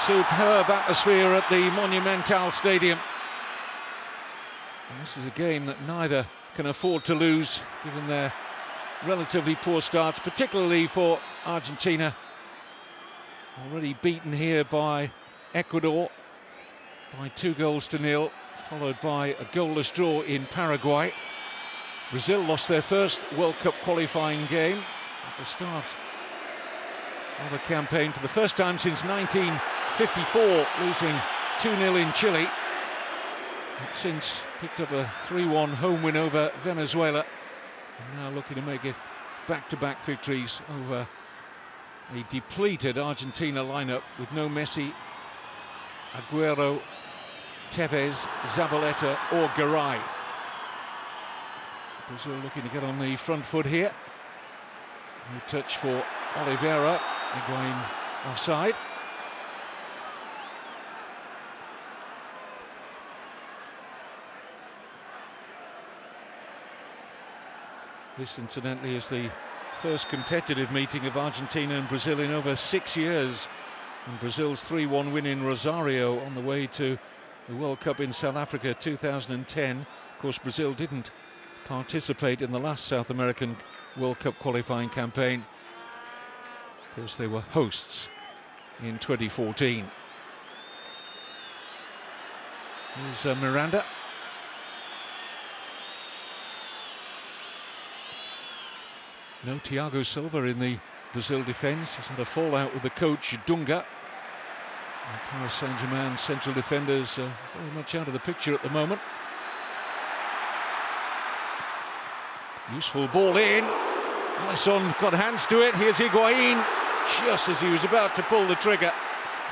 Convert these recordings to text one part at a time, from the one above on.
superb atmosphere at the Monumental Stadium. And this is a game that neither can afford to lose, given their relatively poor starts, particularly for Argentina. Already beaten here by Ecuador by 2-0, followed by a goalless draw in Paraguay. Brazil lost their first World Cup qualifying game at the start of a campaign for the first time since 1954, losing 2-0 in Chile. But since picked up a 3-1 home win over Venezuela, and now looking to make it back-to-back victories over a depleted Argentina lineup with no Messi, Aguero, Tevez, Zabaleta or Garay. Brazil looking to get on the front foot here. No touch for Oliveira, Higuain offside. This, incidentally, is the first competitive meeting of Argentina and Brazil in over 6 years. And Brazil's 3-1 win in Rosario on the way to the World Cup in South Africa 2010. Of course, Brazil didn't participate in the last South American World Cup qualifying campaign, because they were hosts in 2014. Here's Miranda. No Thiago Silva in the Brazil defence. He's had a fallout with the coach Dunga. And Paris Saint-Germain central defenders very much out of the picture at the moment. Useful ball in. Alisson got hands to it. Here's Higuain. Just as he was about to pull the trigger,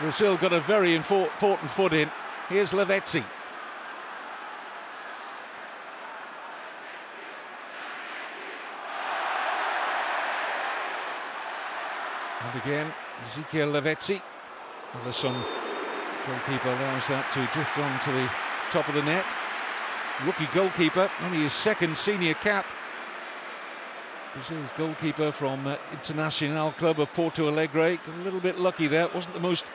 Brazil got a very important foot in. Here's Lavezzi. And again, Ezequiel Lavezzi. Alisson, goalkeeper, allows that to drift on to the top of the net. Rookie goalkeeper, only his second senior cap. Brazil's goalkeeper from Internacional Club of Porto Alegre. Got a little bit lucky there. It wasn't the most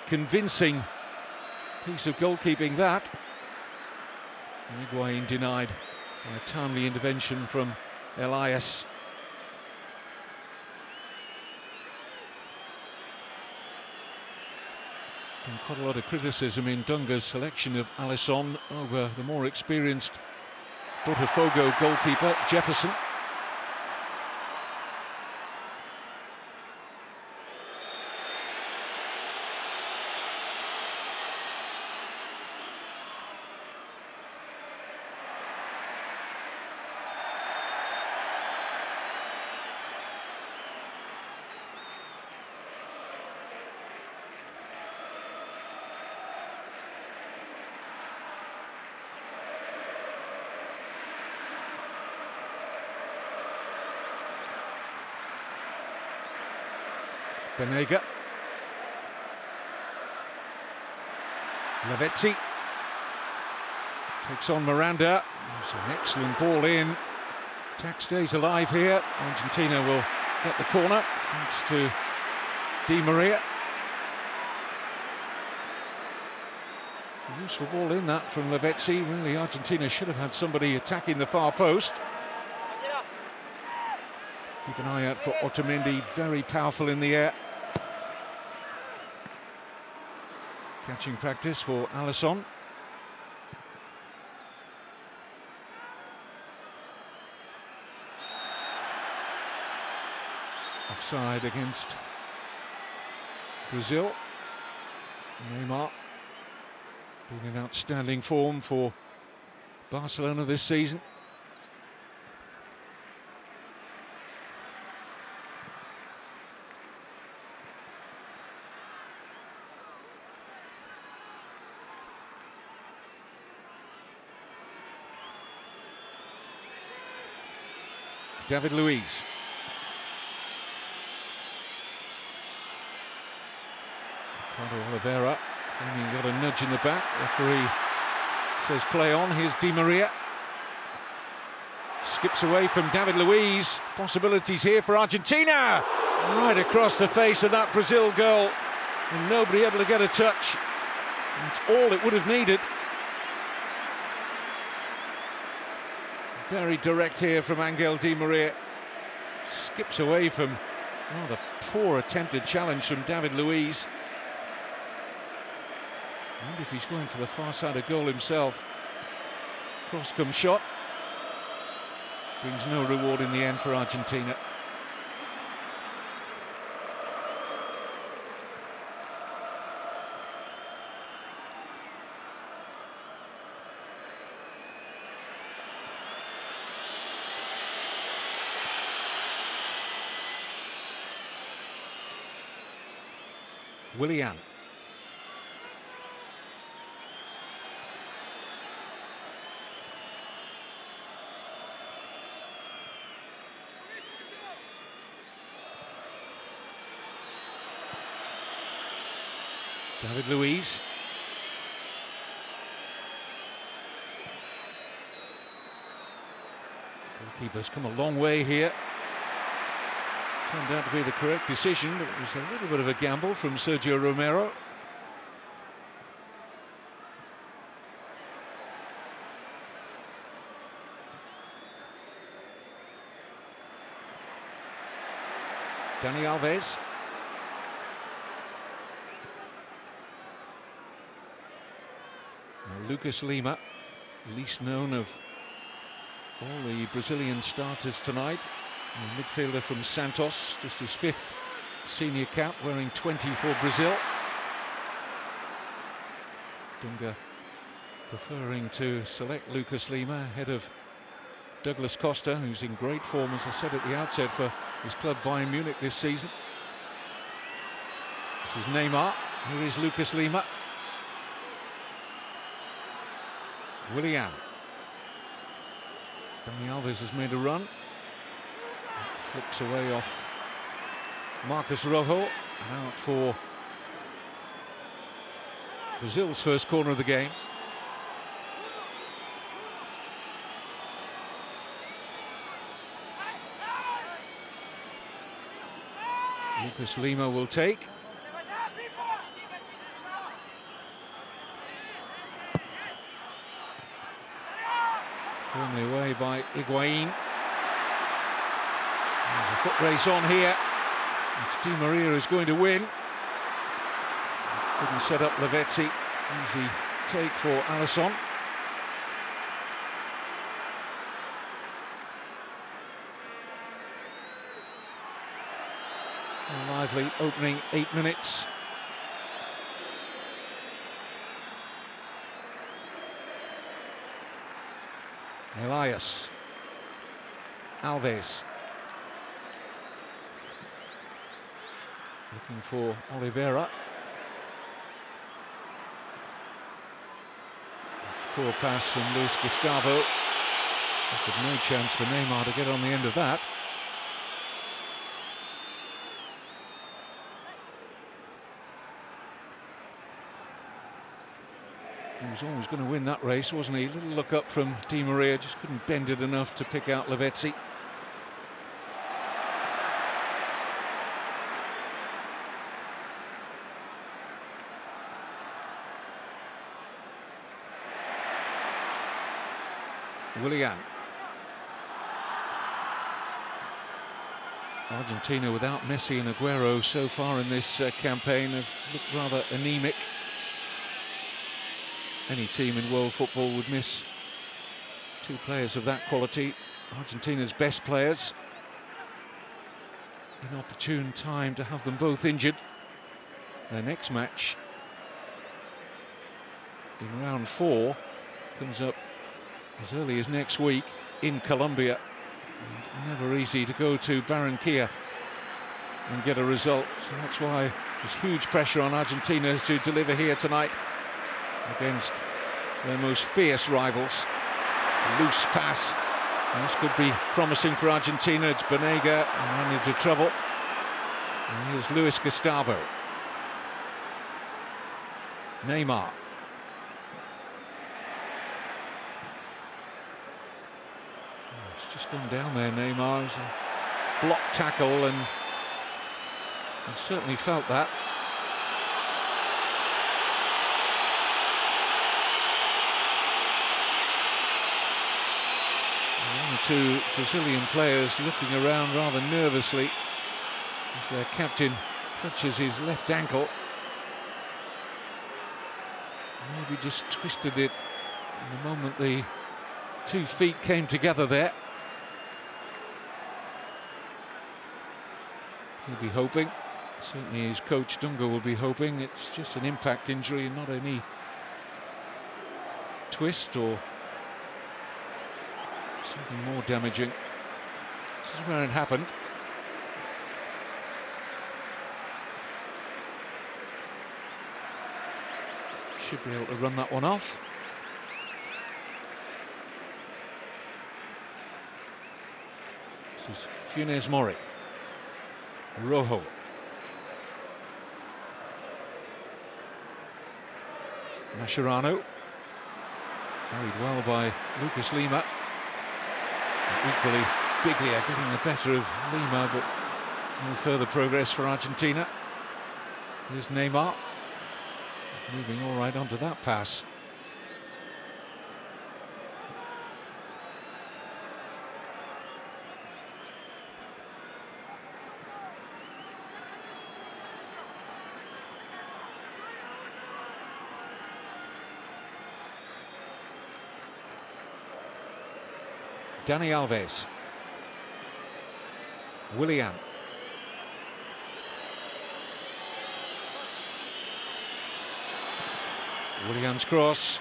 convincing piece of goalkeeping, that. And Higuain denied by a timely intervention from Elias. And quite a lot of criticism in Dunga's selection of Alisson over the more experienced Botafogo goalkeeper Jefferson. Benega. Lavezzi takes on Miranda. It's an excellent ball in. Attack stays alive here. Argentina will get the corner thanks to Di Maria. It's a useful ball in that from Lavezzi. Really, Argentina should have had somebody attacking the far post. Keep an eye out for Otamendi, very powerful in the air. Catching practice for Alisson. Offside against Brazil. Neymar being in outstanding form for Barcelona this season. David Luiz. Ricardo Oliveira claiming he got a nudge in the back. Referee says play on. Here's Di Maria. Skips away from David Luiz. Possibilities here for Argentina. Right across the face of that Brazil goal. and nobody able to get a touch. That's all it would have needed. Very direct here from Angel Di Maria. Skips away from the poor attempted challenge from David Luiz. I wonder if he's going for the far side of goal himself. Cross-come shot. Brings no reward in the end for Argentina. Willian. David Luiz. Goalkeeper's come a long way here. Turned out to be the correct decision, but it was a little bit of a gamble from Sergio Romero. Dani Alves. Now Lucas Lima, least known of all the Brazilian starters tonight. A midfielder from Santos, just his 5th senior cap, wearing 20 for Brazil. Dunga preferring to select Lucas Lima ahead of Douglas Costa, who's in great form, as I said at the outset, for his club Bayern Munich this season. This is Neymar. Here is Lucas Lima. Willian. Dani Alves has made a run. Flicks away off Marcos Rojo, and out for Brazil's first corner of the game. Lucas Lima will take. Firmly away by Higuain. There's a foot race on here, which Di Maria is going to win. Couldn't set up Lavezzi. Easy take for Alisson. A lively opening 8 minutes. Elias. Alves. Looking for Oliveira. Poor pass from Luis Gustavo. Offered no chance for Neymar to get on the end of that. He was always going to win that race, wasn't he? A little look up from Di Maria, just couldn't bend it enough to pick out Lavezzi. Willian. Argentina without Messi and Aguero so far in this campaign have looked rather anemic. Any team in world football would miss 2 players of that quality. Argentina's best players. An opportune time to have them both injured. Their next match in round 4 comes up as early as next week in Colombia. And never easy to go to Barranquilla and get a result. So that's why there's huge pressure on Argentina to deliver here tonight against their most fierce rivals. A loose pass. And this could be promising for Argentina. It's Banega running into trouble. And here's Luis Gustavo. Neymar. It's just gone down there, Neymar. It's a block tackle, and I certainly felt that. One or two Brazilian players looking around rather nervously as their captain touches his left ankle. Maybe just twisted it in the moment the 2 feet came together there. He'll be hoping, certainly his coach Dunga will be hoping, it's just an impact injury and not any twist or something more damaging. This is where it happened. Should be able to run that one off. This is Funes Mori. Rojo. Mascherano. Carried well by Lucas Lima. And equally, Biglia getting the better of Lima, but no further progress for Argentina. Here's Neymar. Moving all right onto that pass. Dani Alves. Willian. Willian's cross.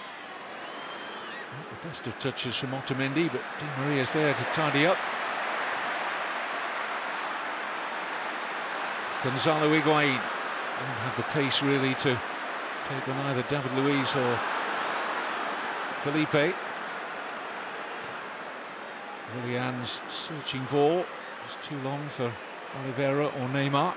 Not the best of touches from Otamendi, but Di Maria's there to tidy up. Gonzalo Higuain won't have the pace really to take on either David Luiz or Felipe. Willian's searching ball was too long for Oliveira or Neymar.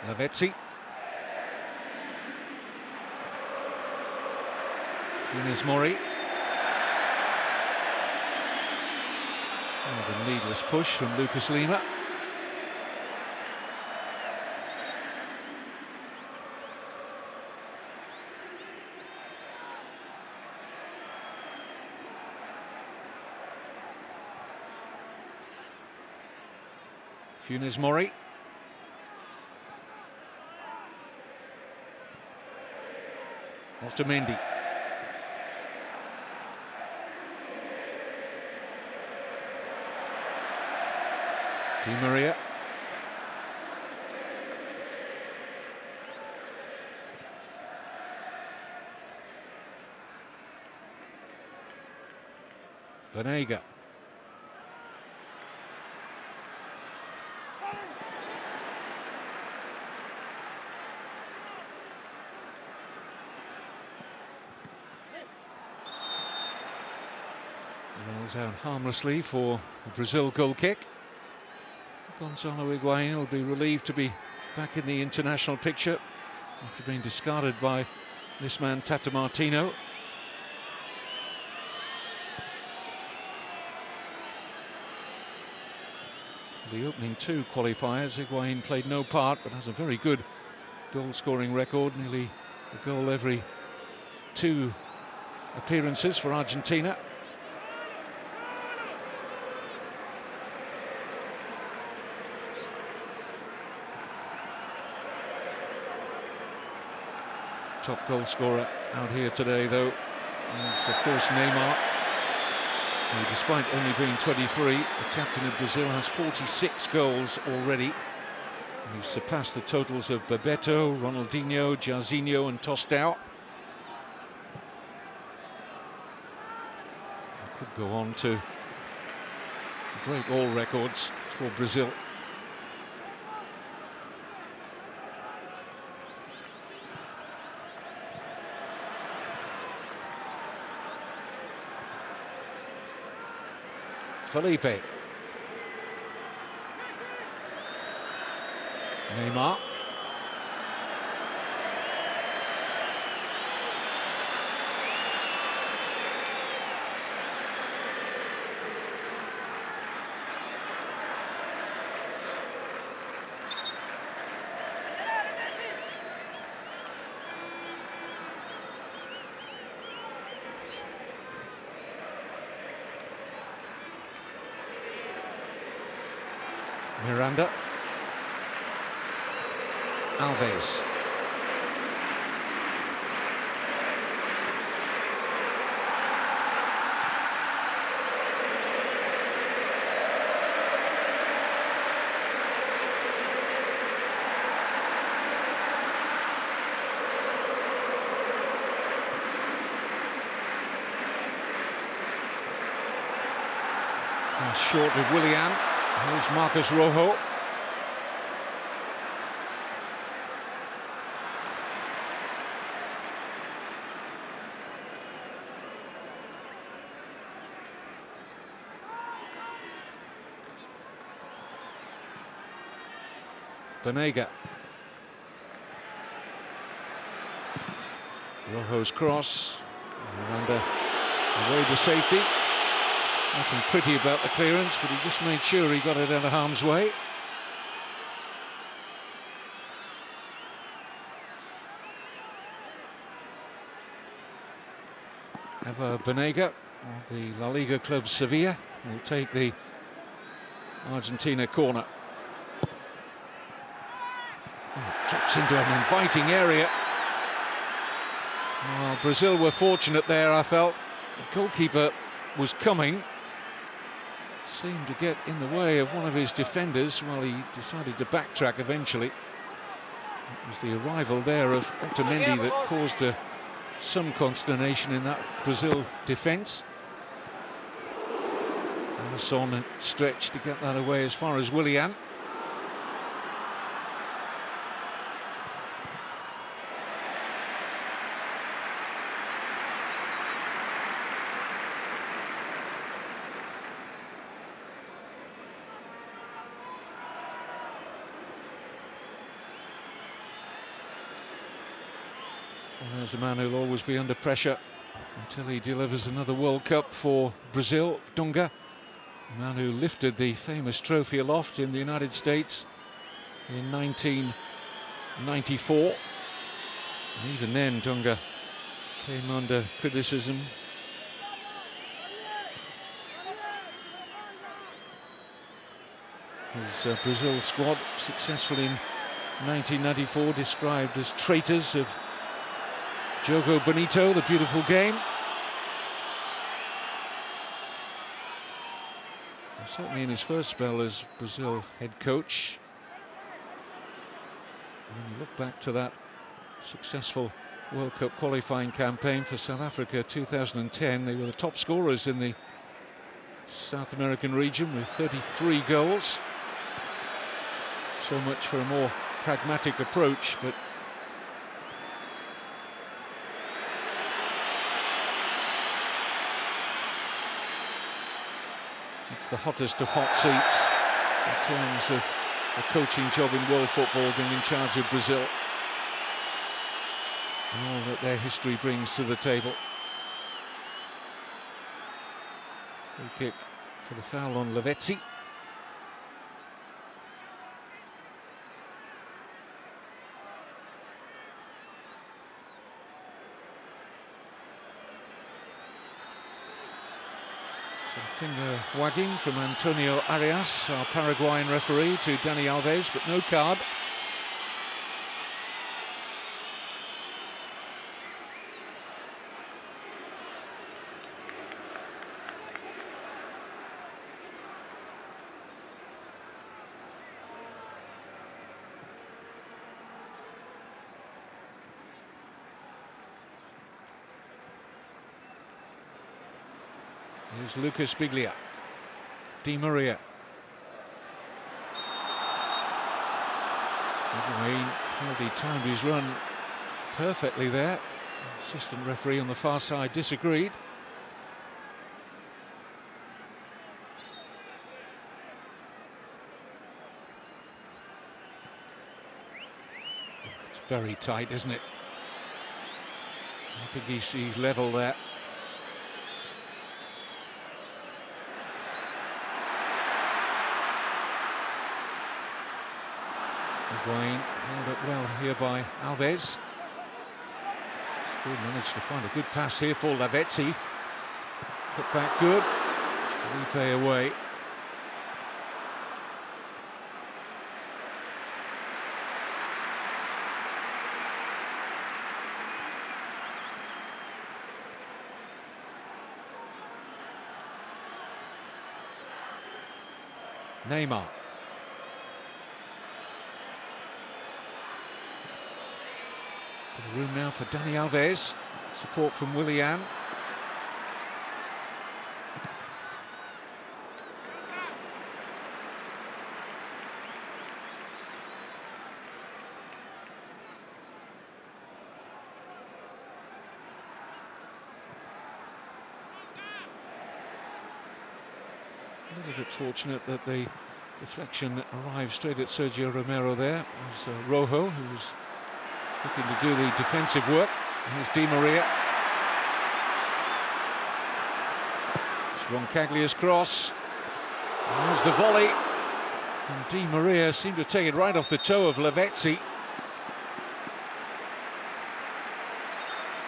Lavezzi. Funes Mori. Oh, the needless push from Lucas Lima. Funes Mori. Otamendi. Di Maria. Banega. Rolls out harmlessly for the Brazil goal kick. Gonzalo Higuain will be relieved to be back in the international picture after being discarded by this man Tata Martino. The opening 2 qualifiers, Higuain played no part but has a very good goal-scoring record, nearly a goal every 2 appearances for Argentina. Top goal scorer out here today, though, is of course Neymar, who, despite only being 23, the captain of Brazil, has 46 goals already. He's surpassed the totals of Bebeto, Ronaldinho, Jairzinho and Tostão. He could go on to break all records for Brazil. Felipe. Neymar. Miranda. Alves. Pass short of Willian. Here's Marcus Rojo. Banega. Rojo's cross. Miranda away to safety. Nothing pretty about the clearance, but he just made sure he got it out of harm's way. Eva Banega of the La Liga club Sevilla will take the Argentina corner. Drops into an inviting area. Well, Brazil were fortunate there, I felt. The goalkeeper was coming. Seemed to get in the way of one of his defenders while he decided to backtrack eventually. It was the arrival there of Otamendi that caused some consternation in that Brazil defence. Alisson stretched to get that away as far as Willian. And there's a man who'll always be under pressure until he delivers another World Cup for Brazil, Dunga, a man who lifted the famous trophy aloft in the United States in 1994. And even then, Dunga came under criticism. His Brazil squad, successful in 1994, described as traitors of Jogo Bonito, the beautiful game. Well, certainly in his first spell as Brazil head coach. And when you look back to that successful World Cup qualifying campaign for South Africa 2010, they were the top scorers in the South American region with 33 goals. So much for a more pragmatic approach, but it's the hottest of hot seats in terms of a coaching job in world football, being in charge of Brazil and all that their history brings to the table. Free kick for the foul on Lavezzi. Some finger wagging from Antonio Arias, our Paraguayan referee, to Dani Alves, but no card. Here's Lucas Biglia. Di Maria. Higuain felt he timed his run perfectly there. Assistant referee on the far side disagreed. very tight, isn't it? I think he's level there. Wayne held it well here by Alves. Still managed to find a good pass here for Lavezzi. Put back good. Felipe away. Neymar. Bit of room now for Dani Alves. Support from Willian. A little bit fortunate that the deflection arrived straight at Sergio Romero there. It was Rojo who was looking to do the defensive work. Here's Di Maria. It's Roncaglia's cross. And there's the volley. And Di Maria seemed to take it right off the toe of Lavezzi.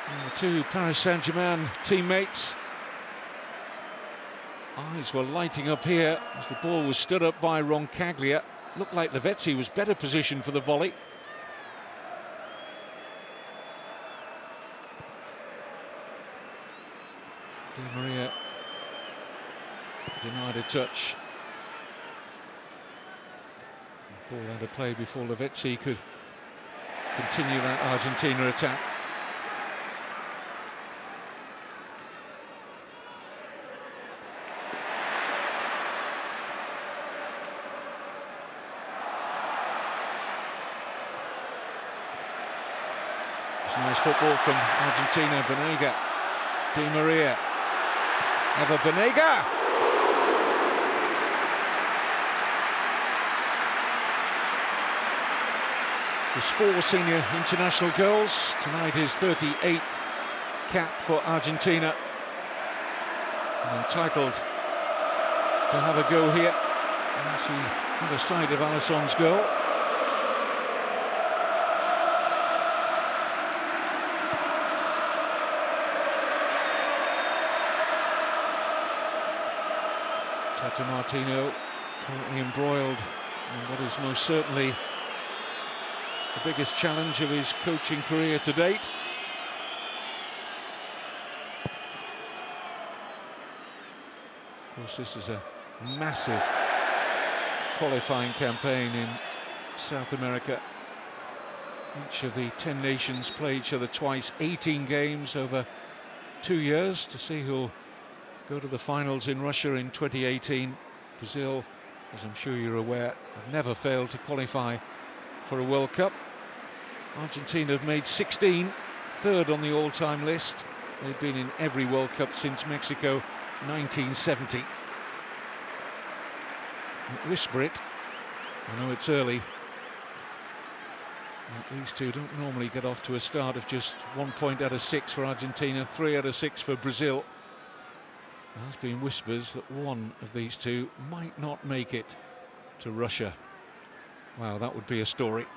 And the two Paris Saint-Germain teammates. Eyes were lighting up here as the ball was stood up by Roncaglia. Looked like Lavezzi was better positioned for the volley. Di Maria denied a touch. The ball out of play before Lavezzi could continue that Argentina attack. Nice football from Argentina. Banega, Di Maria, Ever Banega. His 4 senior international goals. Tonight his 38th cap for Argentina. And entitled to have a go here. Once he had a sight of Alisson's goal. Tata Martino currently embroiled in what is most certainly the biggest challenge of his coaching career to date. Of course, this is a massive qualifying campaign in South America. Each of the 10 nations play each other twice, 18 games over 2 years to see who'll go to the finals in Russia in 2018. Brazil, as I'm sure you're aware, have never failed to qualify for a World Cup. Argentina have made 16, third on the all-time list. They've been in every World Cup since Mexico 1970. Whisper it, I know it's early. These two don't normally get off to a start of just 1 point out of 6 for Argentina, 3 out of 6 for Brazil. There's been whispers that one of these two might not make it to Russia. Wow, that would be a story.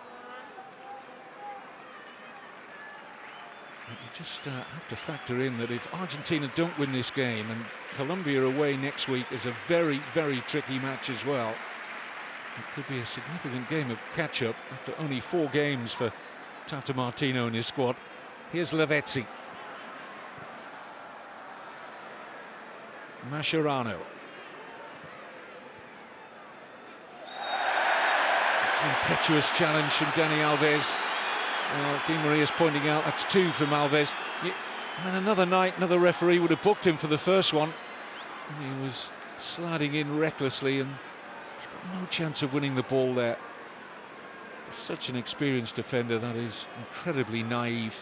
But you just have to factor in that if Argentina don't win this game, and Colombia away next week is a very, very tricky match as well. It could be a significant game of catch-up after only 4 games for Tata Martino and his squad. Here's Lavezzi. Mascherano. It's an impetuous challenge from Dani Alves. Well, Di Maria's pointing out that's 2 from Alves. And another night, another referee would have booked him for the first one. And he was sliding in recklessly, and he's got no chance of winning the ball there. Such an experienced defender, that is incredibly naive.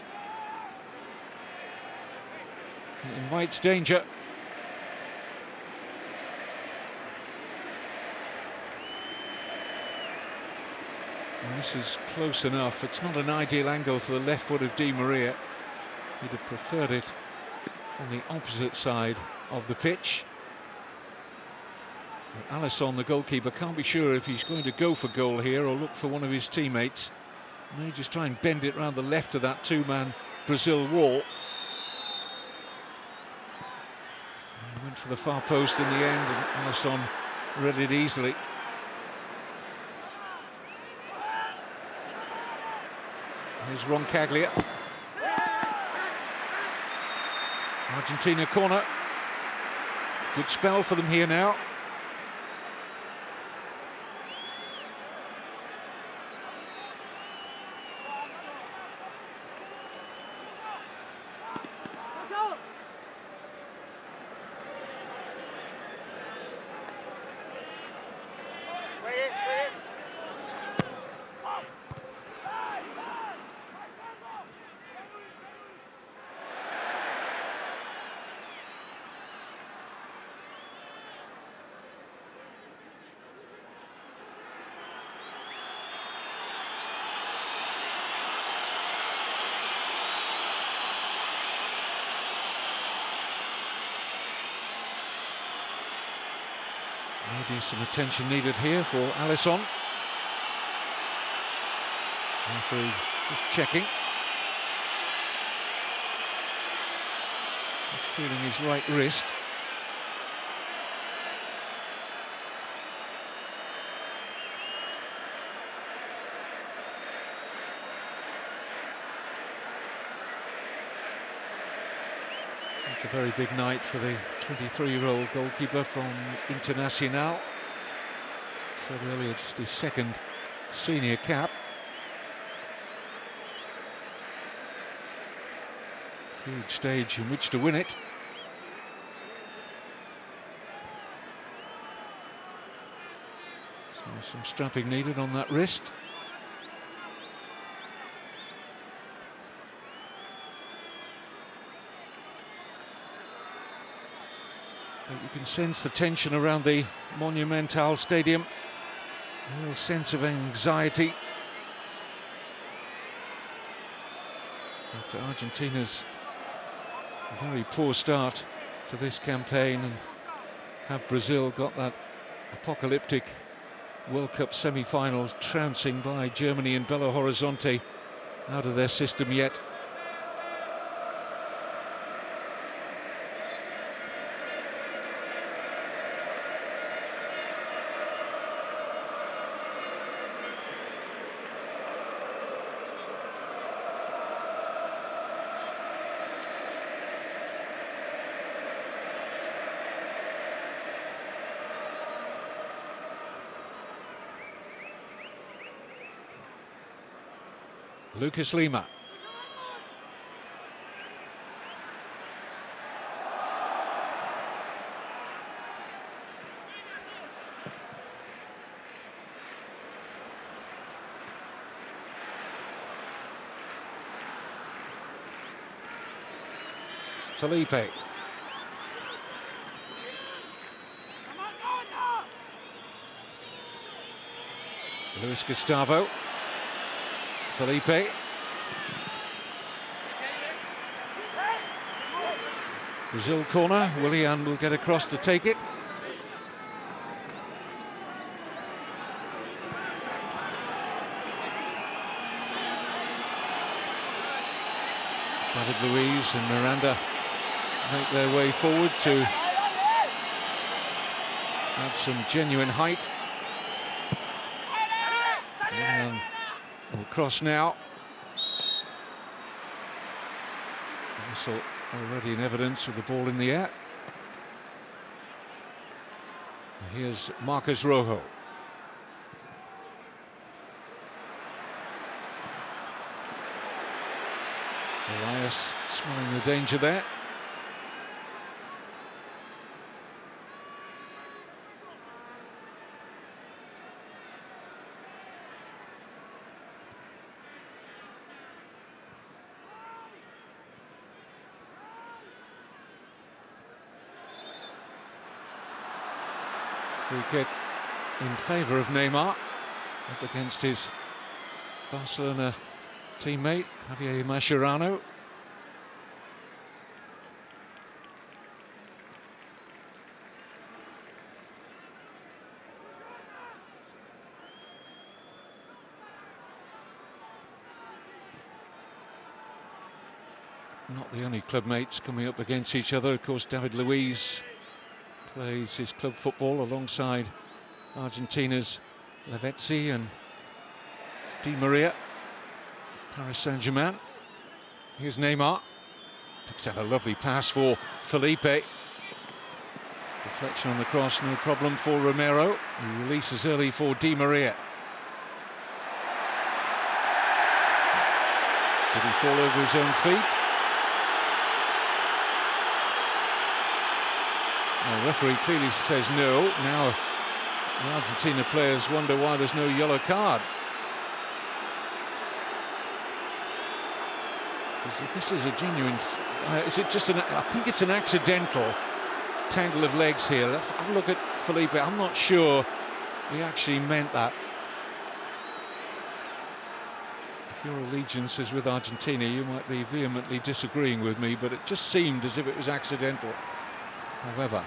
It invites danger. And this is close enough. It's not an ideal angle for the left foot of Di Maria. He'd have preferred it on the opposite side of the pitch. And Alisson, the goalkeeper, can't be sure if he's going to go for goal here or look for one of his teammates. May just try and bend it round the left of that two-man Brazil wall. And he went for the far post in the end, and Alisson read it easily. Here's Roncaglia. Argentina corner. Good spell for them here now. Maybe some attention needed here for Alisson. Referee just checking. Just feeling his right wrist. It's a very big night for the 23-year-old goalkeeper from Internacional. Said earlier, just his second senior cap. Huge stage in which to win it. So some strapping needed on that wrist. But you can sense the tension around the Monumental Stadium. A real sense of anxiety after Argentina's very poor start to this campaign, and have Brazil got that apocalyptic World Cup semi-final trouncing by Germany in Belo Horizonte out of their system yet. Lucas Lima. Felipe. Luis Gustavo. Felipe. Brazil corner. Willian will get across to take it. David Luiz and Miranda make their way forward to add some genuine height. And will cross now. Whistle already in evidence with the ball in the air. Here's Marcos Rojo. Elias smelling the danger there. Free kick in favour of Neymar, up against his Barcelona teammate, Javier Mascherano. Not the only club mates coming up against each other. Of course, David Luiz plays his club football alongside Argentina's Lavezzi and Di Maria, Paris Saint-Germain. Here's Neymar. Picks out a lovely pass for Felipe. Deflection on the cross, no problem for Romero. He releases early for Di Maria. Did he fall over his own feet? The referee clearly says no. Now the Argentina players wonder why there's no yellow card. If this is a genuine... is it just an... I think it's an accidental tangle of legs here. Let's have a look at Felipe. I'm not sure he actually meant that. If your allegiance is with Argentina, you might be vehemently disagreeing with me, but it just seemed as if it was accidental. However,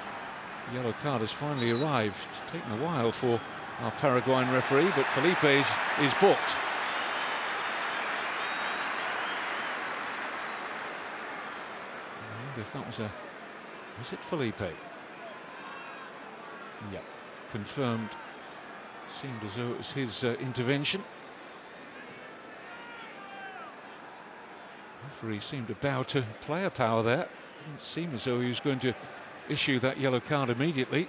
the yellow card has finally arrived. It's taken a while for our Paraguayan referee, but Felipe is booked. I wonder if that was a... Was it Felipe? Yep, confirmed. Seemed as though it was his intervention. The referee seemed to bow to player power there. Didn't seem as though he was going to issue that yellow card immediately.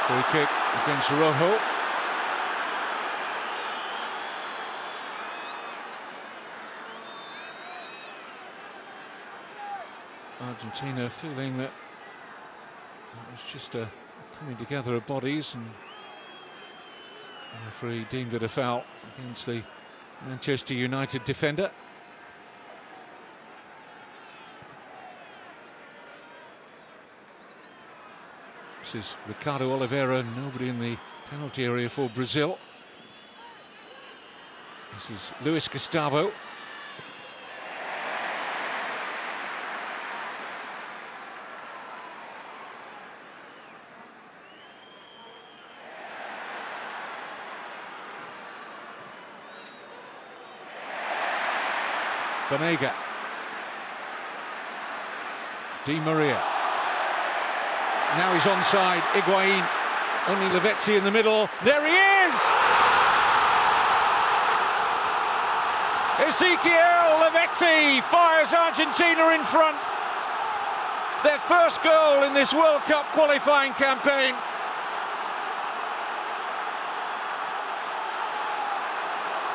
Free kick against Rojo. Argentina feeling that it was just a coming together of bodies, and the referee deemed it a foul against the Manchester United defender. This is Ricardo Oliveira, nobody in the penalty area for Brazil. This is Luis Gustavo. Banega. Di Maria. Now he's onside. Higuain. Only Lavezzi in the middle. There he is! Ezequiel Lavezzi fires Argentina in front. Their first goal in this World Cup qualifying campaign.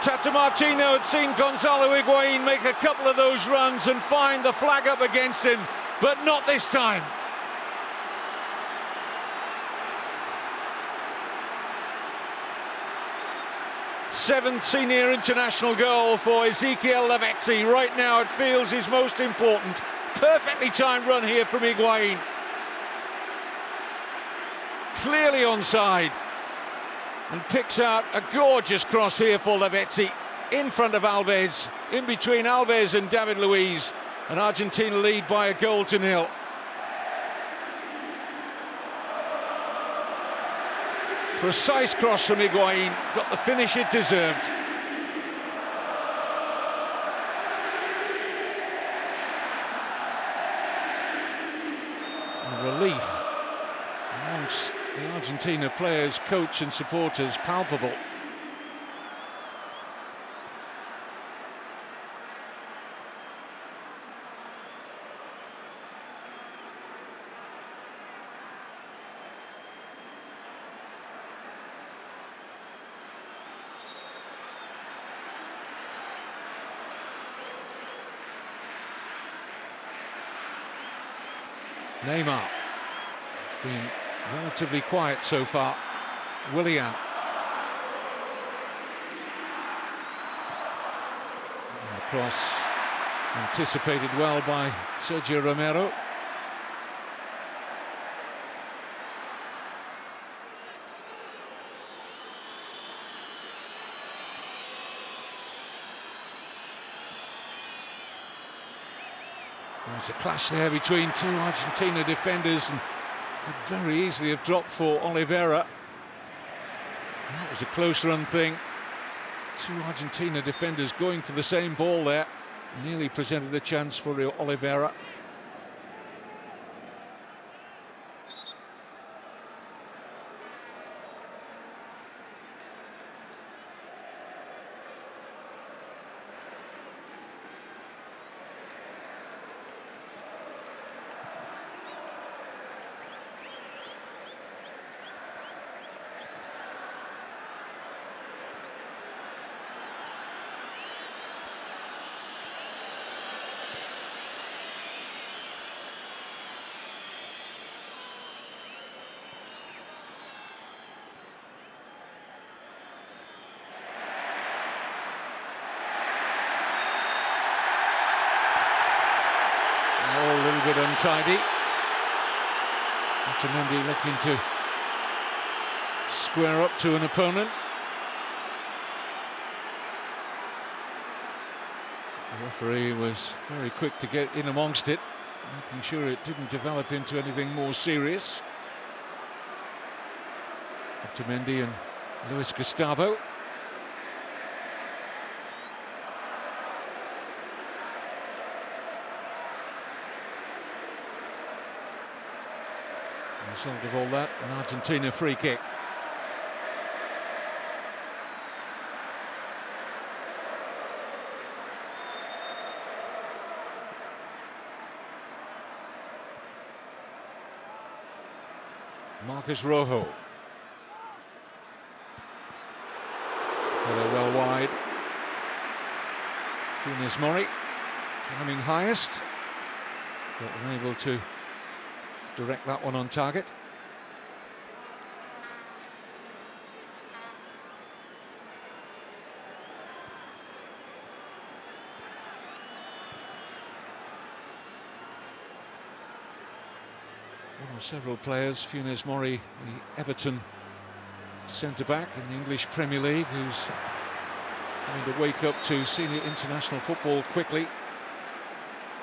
Tata Martino had seen Gonzalo Higuain make a couple of those runs and find the flag up against him, but not this time. Seventh senior international goal for Ezequiel Lavezzi. Right now it feels his most important. Perfectly timed run here from Higuain. Clearly onside. And picks out a gorgeous cross here for Lavezzi. In front of Alves. In between Alves and David Luiz. And Argentina lead by a goal to nil. Precise cross from Higuain, got the finish it deserved. And relief amongst the Argentina players, coach and supporters palpable. Neymar been relatively quiet so far. Willian. And the cross anticipated well by Sergio Romero. There's a clash there between two Argentina defenders, and could very easily have dropped for Oliveira. That was a close run thing. Two Argentina defenders going for the same ball there. Nearly presented a chance for Oliveira. A little bit untidy. Otamendi looking to square up to an opponent. The referee was very quick to get in amongst it, making sure it didn't develop into anything more serious. Otamendi and Luis Gustavo. Result of all that, an Argentina free kick. Marcus Rojo. Well wide. Funes Mori climbing highest, but unable to direct that one on target. One of several players, Funes Mori, the Everton centre-back in the English Premier League, who's having to wake up to senior international football quickly.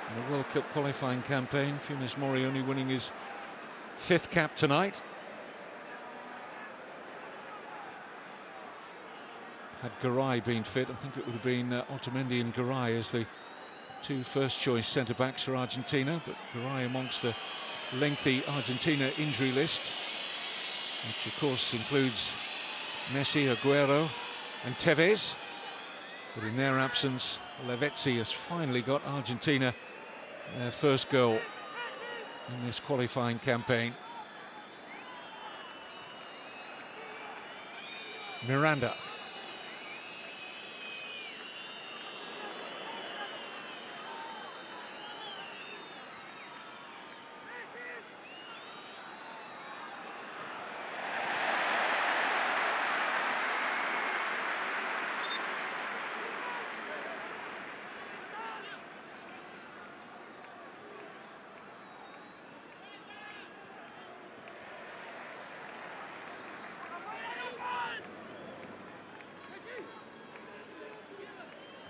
In the World Cup qualifying campaign, Funes Mori only winning his 5th cap tonight. Had Garay been fit, I think it would have been Otamendi and Garay as the two first-choice centre-backs for Argentina, but Garay amongst a lengthy Argentina injury list, which of course includes Messi, Aguero and Tevez. But in their absence, Lavezzi has finally got Argentina their first goal in this qualifying campaign. Miranda.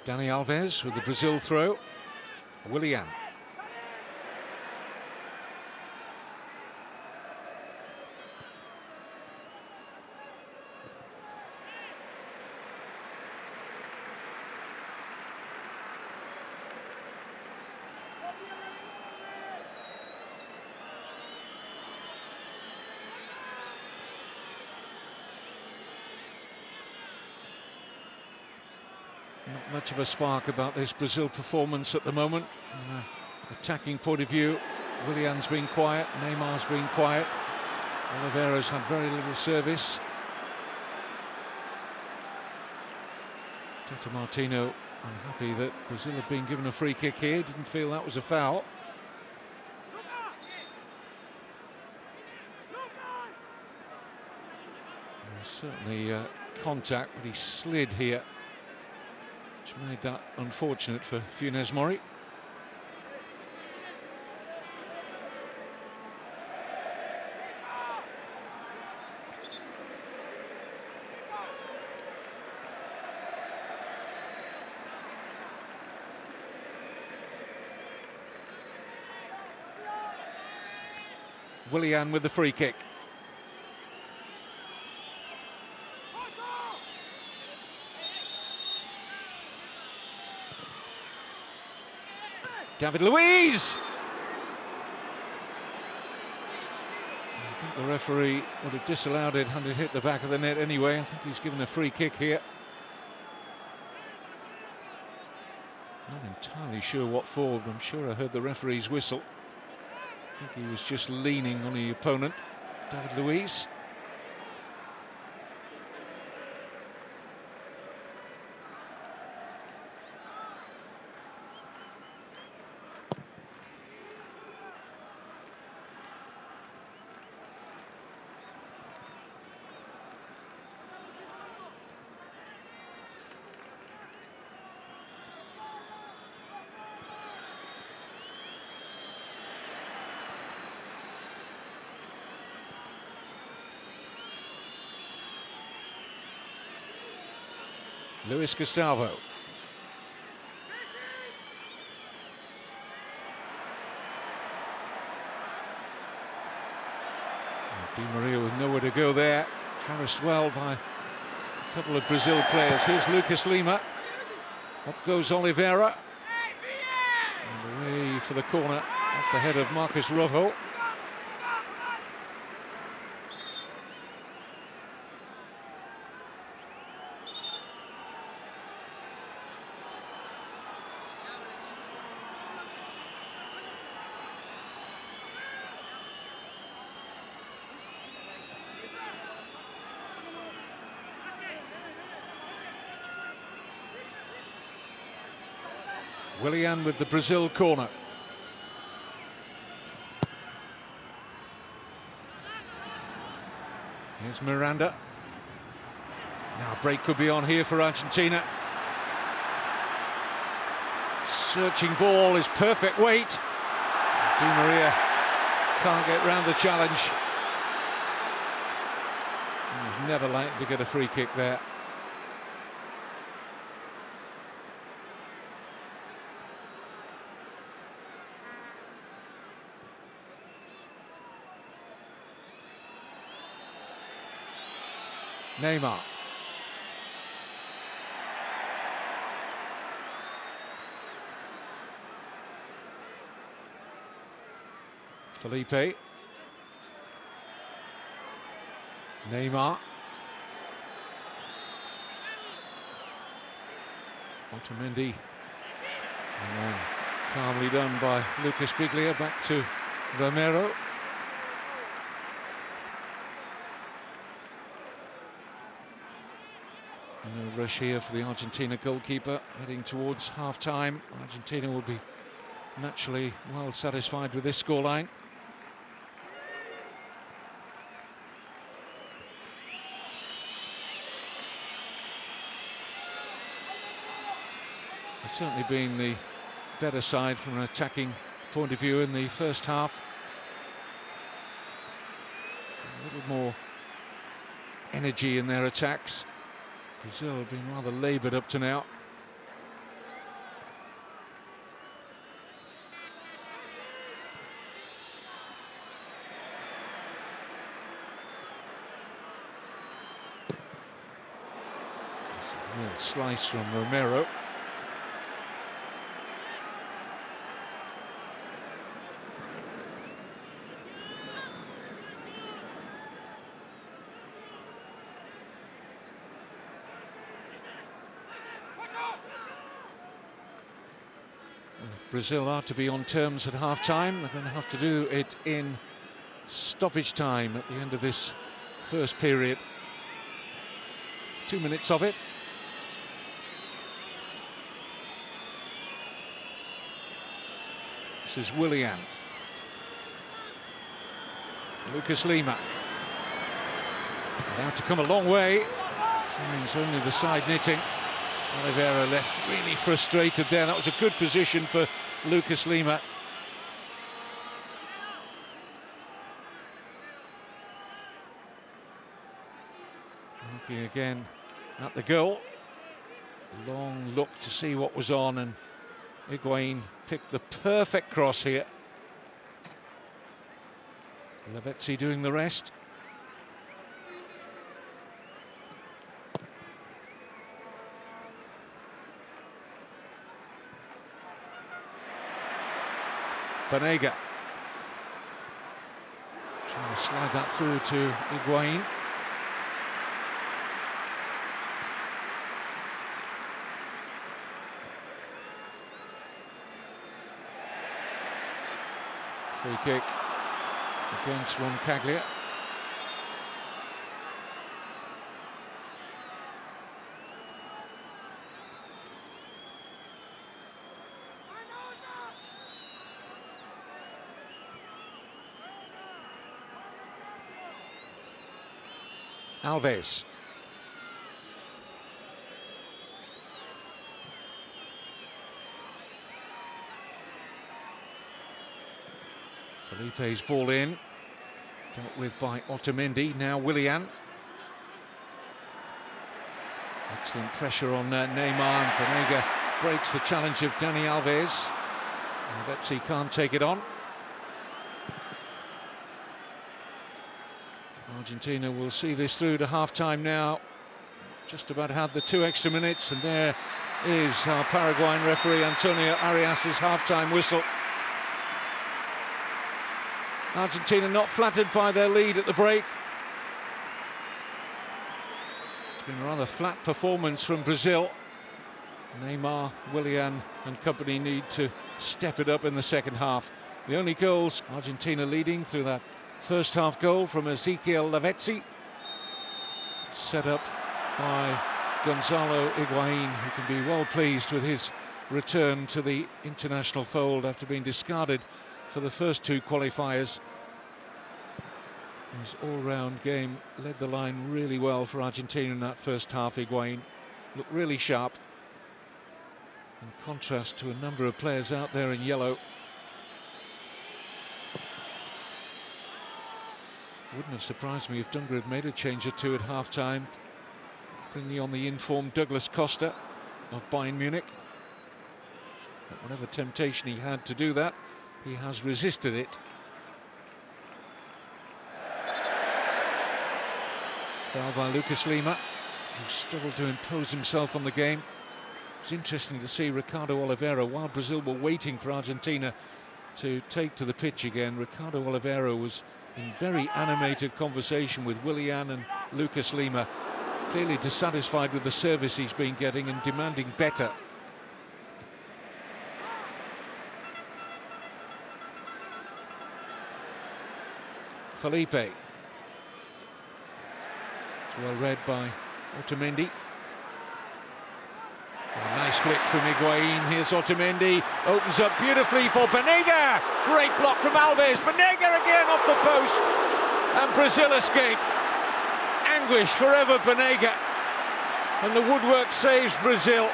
Dani Alves with the Brazil throw. Willian. Not much of a spark about this Brazil performance at the moment. From an attacking point of view, Willian's been quiet, Neymar's been quiet. Oliveira's had very little service. Tata Martino unhappy that Brazil had been given a free kick here, didn't feel that was a foul. Certainly contact, but he slid here, which made that unfortunate for Funes Mori. Willian with the free kick. David Luiz! I think the referee would have disallowed it had it hit the back of the net anyway. I think he's given a free kick here. Not entirely sure what for, but I'm sure I heard the referee's whistle. I think he was just leaning on the opponent, David Luiz. Luis Gustavo. Di Maria with nowhere to go there, harassed well by a couple of Brazil players. Here's Lucas Lima. Up goes Oliveira. And away for the corner off the head of Marcos Rojo. Willian with the Brazil corner. Here's Miranda. Now a break could be on here for Argentina. Searching ball is perfect weight. Di Maria can't get round the challenge. He was never likely to get a free kick there. Neymar. Felipe. Neymar. Otamendi. And then calmly done by Lucas Biglia, back to Romero. No rush here for the Argentina goalkeeper, heading towards half-time. Argentina will be naturally well satisfied with this scoreline. They've certainly been the better side from an attacking point of view in the first half. A little more energy in their attacks. Brazil have been rather laboured up to now. A real slice from Romero. Brazil are to be on terms at half-time. They're going to have to do it in stoppage time at the end of this first period. 2 minutes of it. This is Willian. Lucas Lima. Allowed to come a long way. Finds only the side knitting. Oliveira left really frustrated there. That was a good position for Lucas Lima. Looking again at the goal. Long look to see what was on, and Higuain picked the perfect cross here. Lavezzi doing the rest. Banega trying to slide that through to Higuain. Free kick against Roncaglia. Alves. Felipe's ball in, dealt with by Otamendi, now Willian. Excellent pressure on Neymar, and Banega breaks the challenge of Dani Alves. Lavezzi can't take it on. Argentina will see this through to half-time now. Just about had the 2 extra minutes, and there is our Paraguayan referee Antonio Arias's half-time whistle. Argentina not flattered by their lead at the break. It's been a rather flat performance from Brazil. Neymar, Willian and company need to step it up in the second half. The only goals, Argentina leading through that first half goal from Ezequiel Lavezzi, set up by Gonzalo Higuain, who can be well pleased with his return to the international fold after being discarded for the first 2 qualifiers. His all-round game led the line really well for Argentina in that first half. Higuain looked really sharp, in contrast to a number of players out there in yellow. Wouldn't have surprised me if Dunga had made a change or 2 at half-time, bringing on the informed Douglas Costa of Bayern Munich. But whatever temptation he had to do that, he has resisted it. Foul by Lucas Lima, who struggled to impose himself on the game. It's interesting to see Ricardo Oliveira, while Brazil were waiting for Argentina to take to the pitch again, Ricardo Oliveira was in very animated conversation with Willian and Lucas Lima, clearly dissatisfied with the service he's been getting and demanding better. Felipe. It's well read by Otamendi. And a nice flick from Higuain. Here's Otamendi, opens up beautifully for Banega. Great block from Alves. Banega again off the post, and Brazil escape. Anguish forever, Banega, and the woodwork saves Brazil.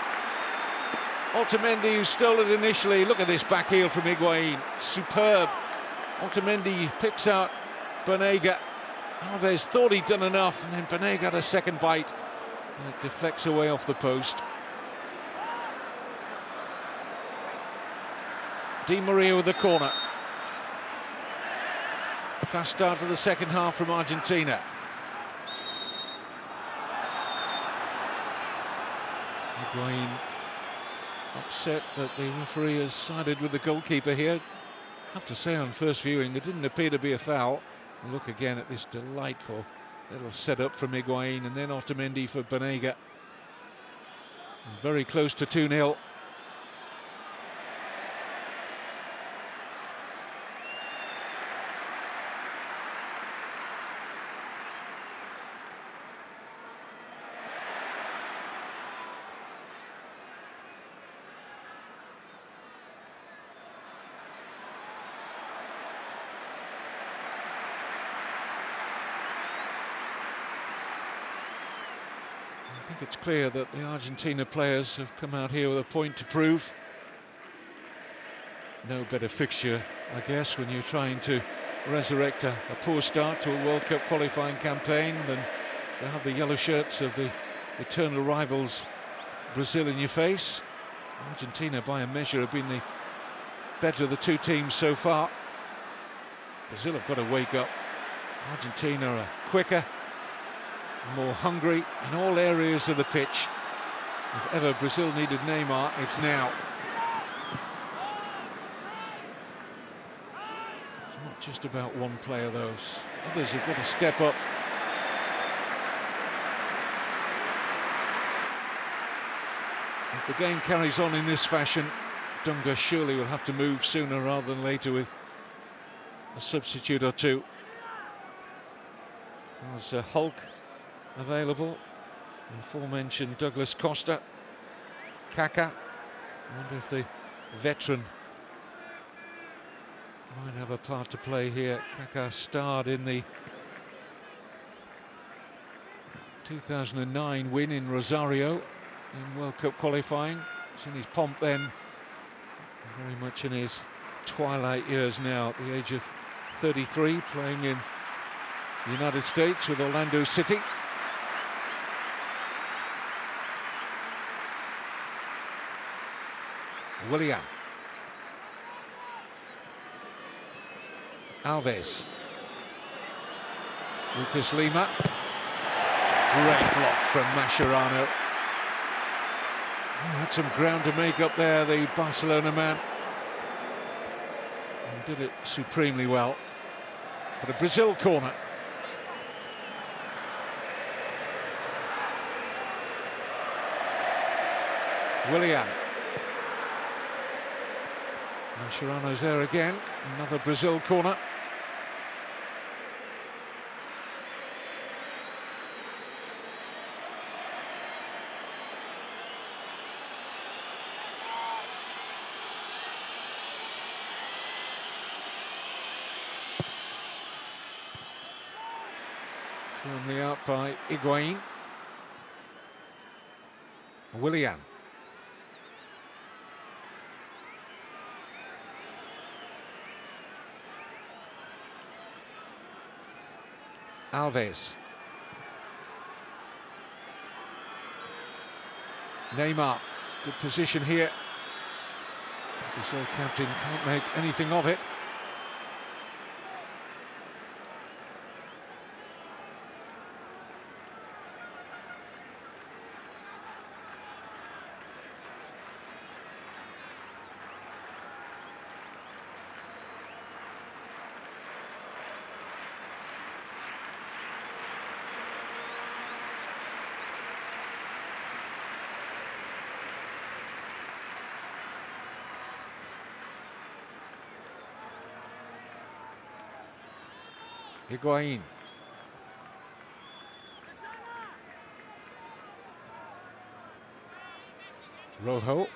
Otamendi, who stole it initially. Look at this back heel from Higuain, superb. Otamendi picks out Banega. Alves thought he'd done enough, and then Banega had a second bite, and it deflects away off the post. Di Maria with the corner. Fast start to the second half from Argentina. Higuain upset that the referee has sided with the goalkeeper here. I have to say, on first viewing, there didn't appear to be a foul. And look again at this delightful little setup from Higuain, and then Otamendi for Banega. And very close to 2-0. think it's clear that the Argentina players have come out here with a point to prove. No better fixture, I guess, when you're trying to resurrect a poor start to a World Cup qualifying campaign than to have the yellow shirts of the eternal rivals Brazil in your face. Argentina, by a measure, have been the better of the two teams so far. Brazil have got to wake up. Argentina are quicker, more hungry in all areas of the pitch. If ever Brazil needed Neymar, it's now. It's not just about one player, though. Others have got to step up. If the game carries on in this fashion, Dunga surely will have to move sooner rather than later with a substitute or two. There's Hulk available, the aforementioned Douglas Costa, Kaká. I wonder if the veteran might have a part to play here. Kaká starred in the 2009 win in Rosario in World Cup qualifying. He's in his pomp then, very much in his twilight years now, at the age of 33, playing in the United States with Orlando City. Willian. Alves. Lucas Lima. Great block from Mascherano. He had some ground to make up there, the Barcelona man. And did it supremely well. But a Brazil corner. Willian. Mascherano's there again. Another Brazil corner. Firmly out by Higuain. Willian. Alves. Neymar, good position here. Brazil captain can't make anything of it. Higuain. Rojo.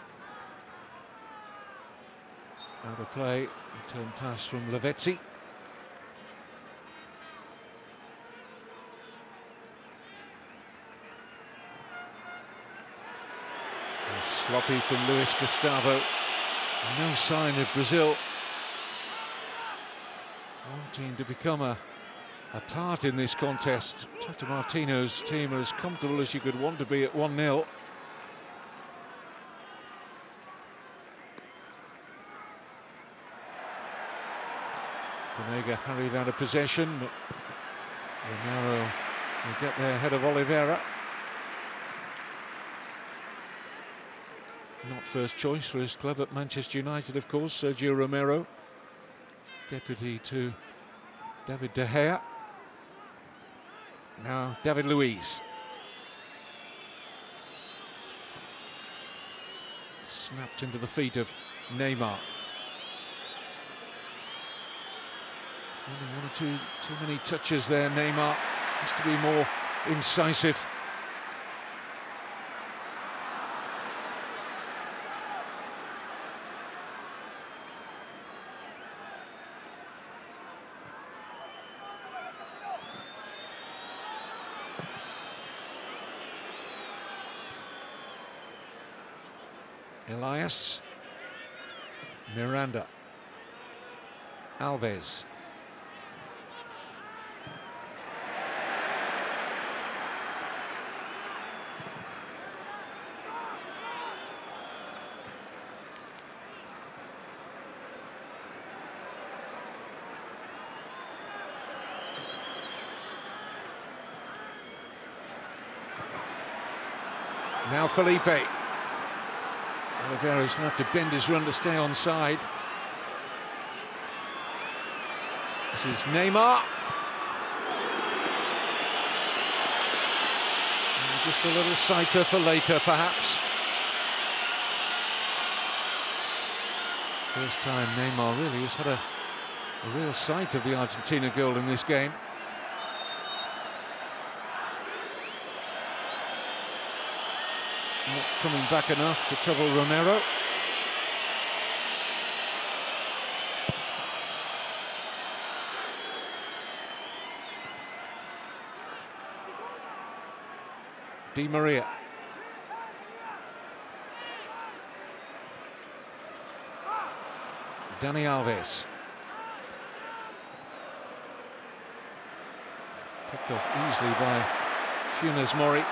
Out of play, return pass from Lavezzi. Sloppy from Luis Gustavo. No sign of Brazil wanting to become a part in this contest. Tata Martino's team are as comfortable as you could want to be at 1-0. Banega hurried out of possession, but Romero will get there ahead of Oliveira. Not first choice for his club at Manchester United, of course, Sergio Romero. Deputy to David De Gea. Now David Luiz. Snapped into the feet of Neymar. Only one or too many touches there. Neymar has to be more incisive. Elias, Miranda, Alves. Now Felipe. Oliveira's going to have to bend his run to stay on side. This is Neymar. And just a little sighter for later, perhaps. First time Neymar really has had a real sight of the Argentina goal in this game. Not coming back enough to trouble Romero. Di Maria. Dani Alves. Tipped off easily by Funes Mori,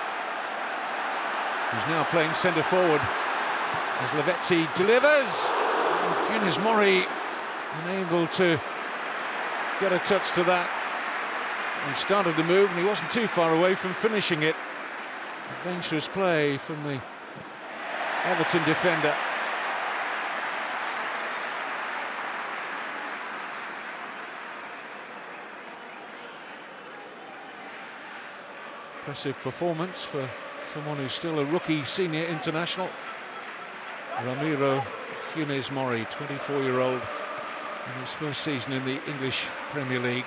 who's now playing centre forward as Lavezzi delivers, and Funes Mori unable to get a touch to that. He started the move and he wasn't too far away from finishing it. Adventurous play from the Everton defender. Impressive performance for someone who's still a rookie senior international. Ramiro Funes Mori, 24-year-old, in his first season in the English Premier League.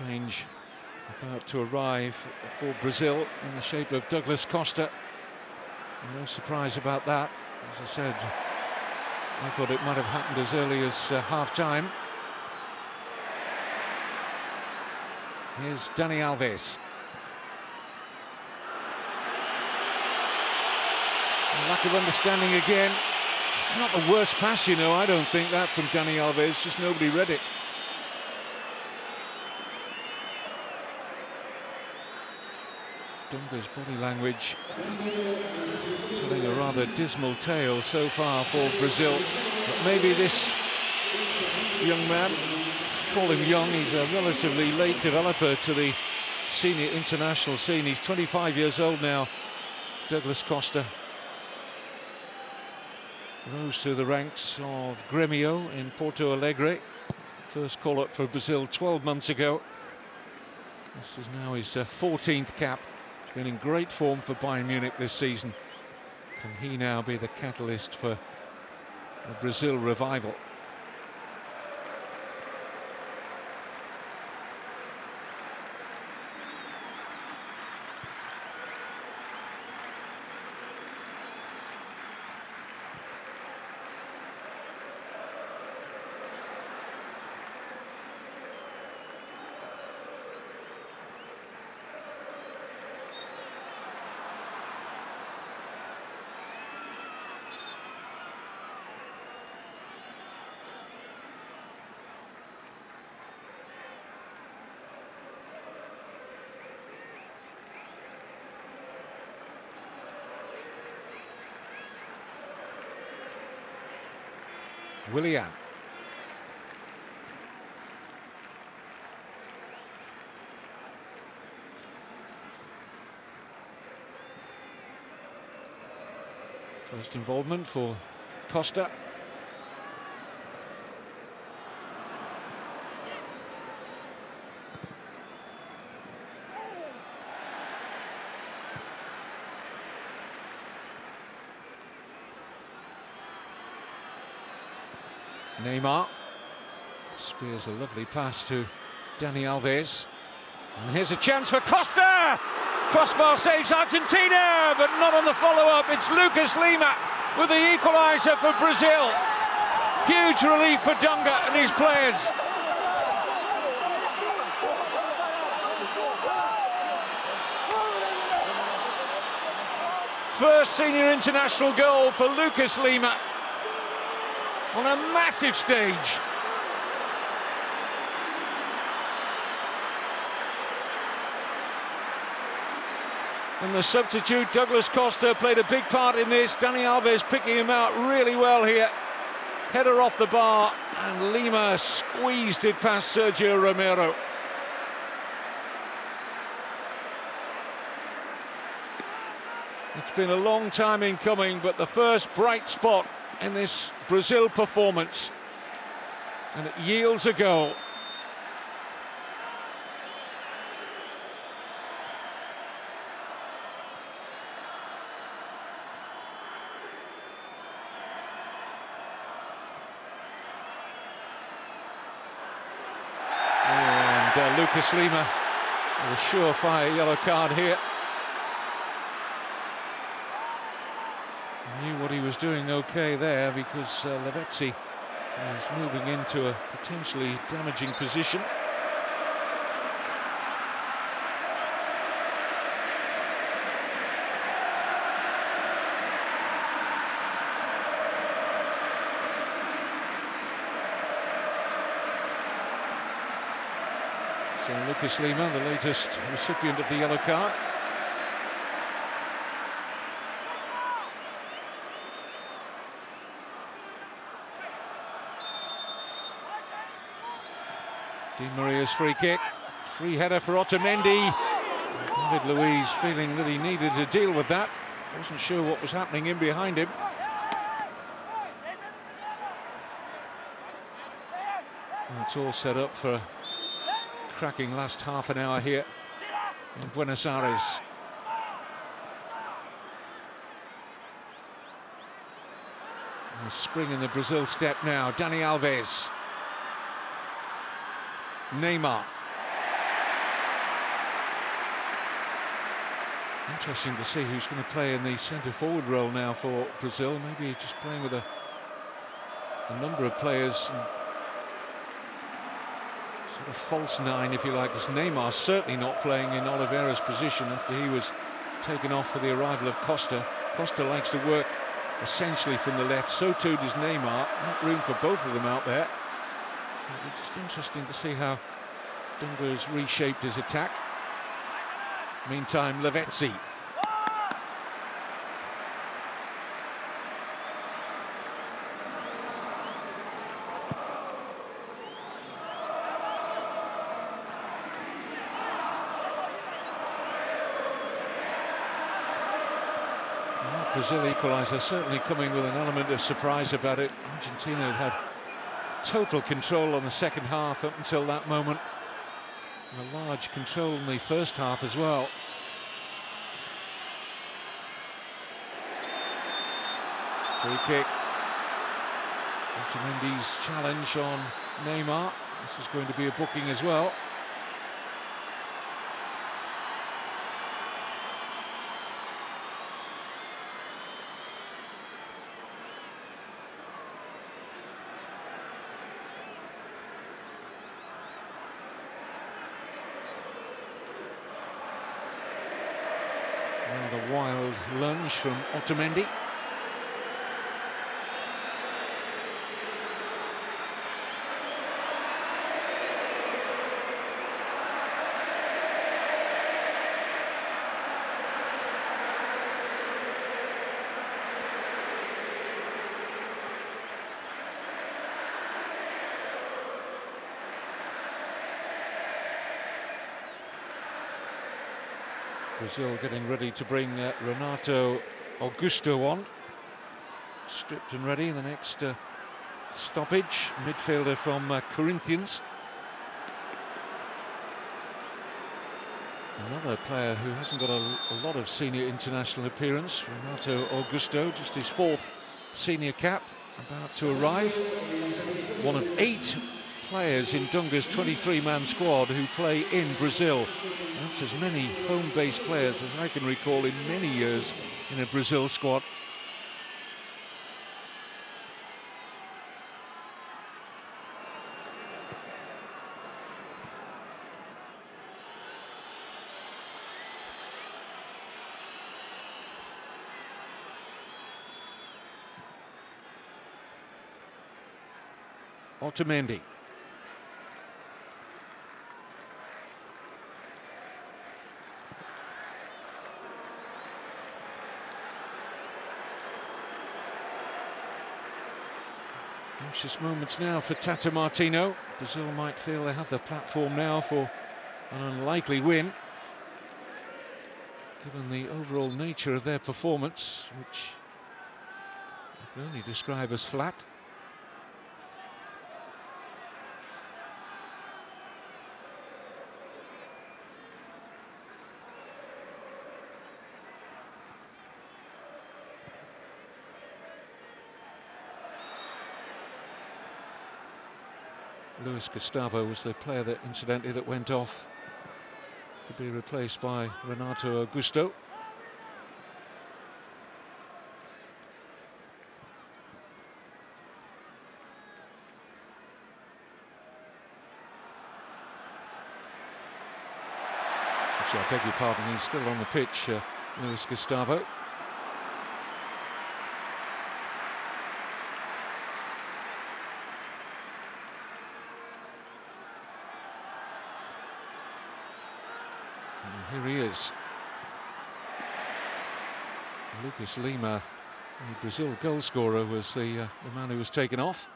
Change about to arrive for Brazil in the shape of Douglas Costa. No surprise about that. As I said, I thought it might have happened as early as half-time. Here's Dani Alves. A lack of understanding again. It's not the worst pass, you know, I don't think, that from Dani Alves, just nobody read it. Dunga's body language telling a rather dismal tale so far for Brazil. But maybe this young man, call him young, he's a relatively late developer to the senior international scene. He's 25 years old now, Douglas Costa. Rose through the ranks of Grêmio in Porto Alegre. First call-up for Brazil 12 months ago. This is now his 14th cap. He's been in great form for Bayern Munich this season. Can he now be the catalyst for the Brazil revival? Willian. First involvement for Costa. Neymar spears a lovely pass to Dani Alves, and here's a chance for Costa. Crossbar saves Argentina, but not on the follow-up. It's Lucas Lima with the equaliser for Brazil. Huge relief for Dunga and his players. First senior international goal for Lucas Lima on a massive stage. And the substitute, Douglas Costa, played a big part in this. Dani Alves picking him out really well here. Header off the bar, and Lima squeezed it past Sergio Romero. It's been a long time in coming, but the first bright spot in this Brazil performance, and it yields a goal. And Lucas Lima with a surefire yellow card here. Knew what he was doing okay there, because Lavezzi is moving into a potentially damaging position. So Lucas Lima, the latest recipient of the yellow card. Di Maria's free kick, free header for Otamendi. David Luiz feeling that he needed to deal with that. Wasn't sure what was happening in behind him. And it's all set up for a cracking last half an hour here in Buenos Aires. And a spring in the Brazil step now. Dani Alves. Neymar. Interesting to see who's going to play in the centre-forward role now for Brazil. Maybe just playing with a number of players. Sort of false nine, if you like, as Neymar certainly not playing in Oliveira's position after he was taken off for the arrival of Costa. Costa likes to work essentially from the left, so too does Neymar. Not room for both of them out there. It's just interesting to see how Dunga has reshaped his attack. Meantime, Lavezzi. Brazil equaliser certainly coming with an element of surprise about it. Argentina had total control on the second half up until that moment, and a large control in the first half as well. Free kick. Otamendi's challenge on Neymar. This is going to be a booking as well. And a wild lunge from Otamendi. Brazil getting ready to bring Renato Augusto on. Stripped and ready in the next stoppage. Midfielder from Corinthians. Another player who hasn't got a lot of senior international appearance. Renato Augusto, just his fourth senior cap, about to arrive. one of 8 players in Dunga's 23-man squad who play in Brazil. That's as many home-based players as I can recall in many years in a Brazil squad. Otamendi. Anxious moments now for Tata Martino. Brazil might feel they have the platform now for an unlikely win, given the overall nature of their performance, which I can only describe as flat. Luis Gustavo was the player that, incidentally, that went off to be replaced by Renato Augusto. Actually, I beg your pardon, he's still on the pitch, Luis Gustavo. Here he is. Lucas Lima, the Brazil goal scorer, was the man who was taken off.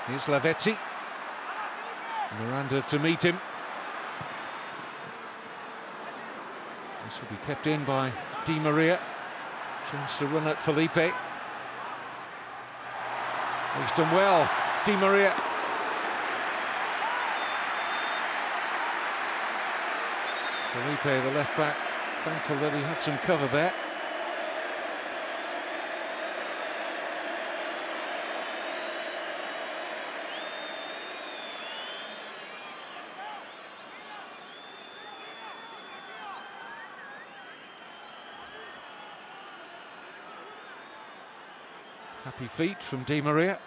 Here's Lavezzi. Miranda to meet him. This will be kept in by Di Maria. Chance to run at Felipe. He's done well, Di Maria. Felipe, the left back, thankful that he had some cover there. Happy feet from Di Maria.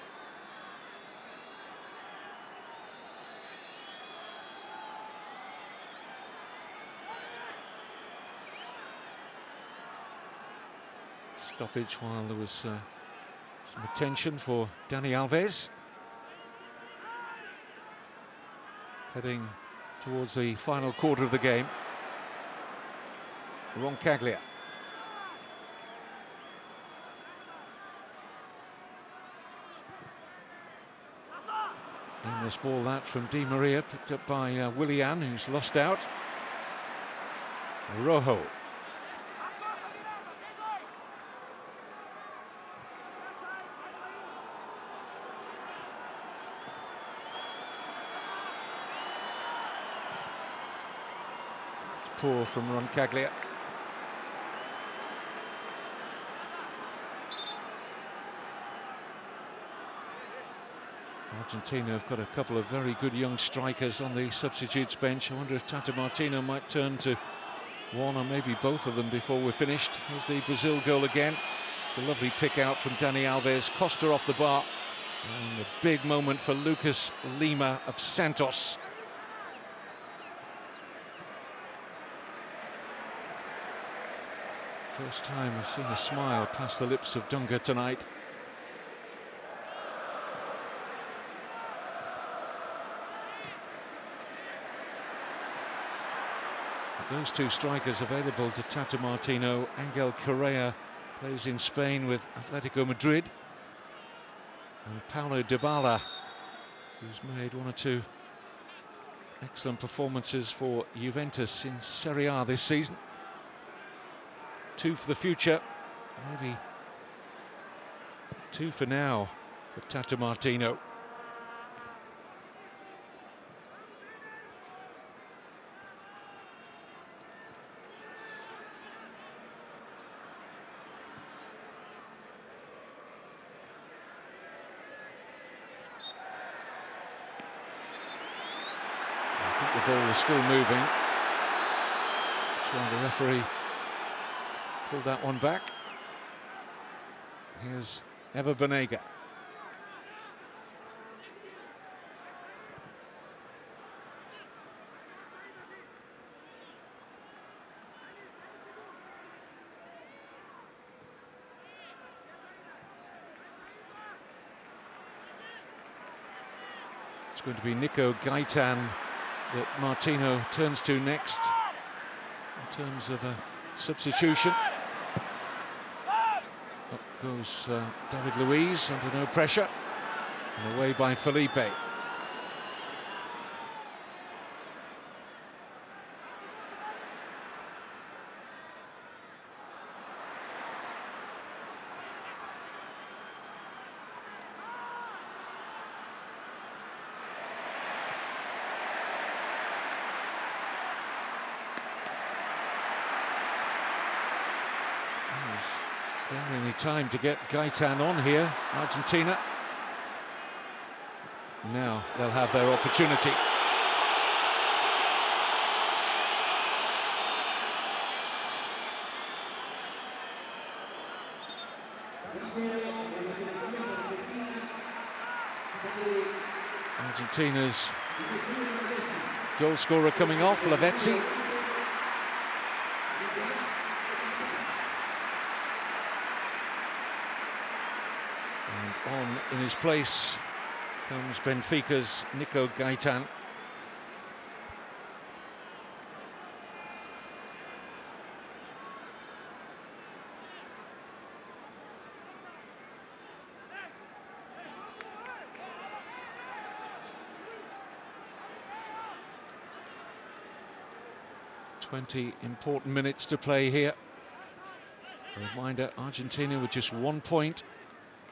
Stoppage while there was some attention for Dani Alves. Heading towards the final quarter of the game. Roncaglia. Aimless ball that from Di Maria, picked up by Willian, who's lost out. Rojo. It's poor from Roncaglia. Argentina have got a couple of very good young strikers on the substitutes bench. I wonder if Tata Martino might turn to one or maybe both of them before we're finished. Here's the Brazil goal again. It's a lovely pick out from Dani Alves. Costa off the bar. And a big moment for Lucas Lima of Santos. First time I've seen a smile past the lips of Dunga tonight. Those two strikers available to Tata Martino. Angel Correa plays in Spain with Atletico Madrid. And Paulo Dybala, who's made one or two excellent performances for Juventus in Serie A this season. Two for the future. Maybe 2 for now for Tata Martino. I think the ball is still moving. That's why the referee pulled that one back. Here's Eva Banega. It's going to be Nico Gaitan that Martino turns to next in terms of a substitution. Up goes David Luiz under no pressure, and away by Felipe. Don't any time to get Gaitan on here, Argentina. Now they'll have their opportunity. Argentina's goal scorer coming off, Lavezzi. On in his place comes Benfica's Nico Gaitan. "20 important minutes to play here." A reminder, Argentina with just 1 point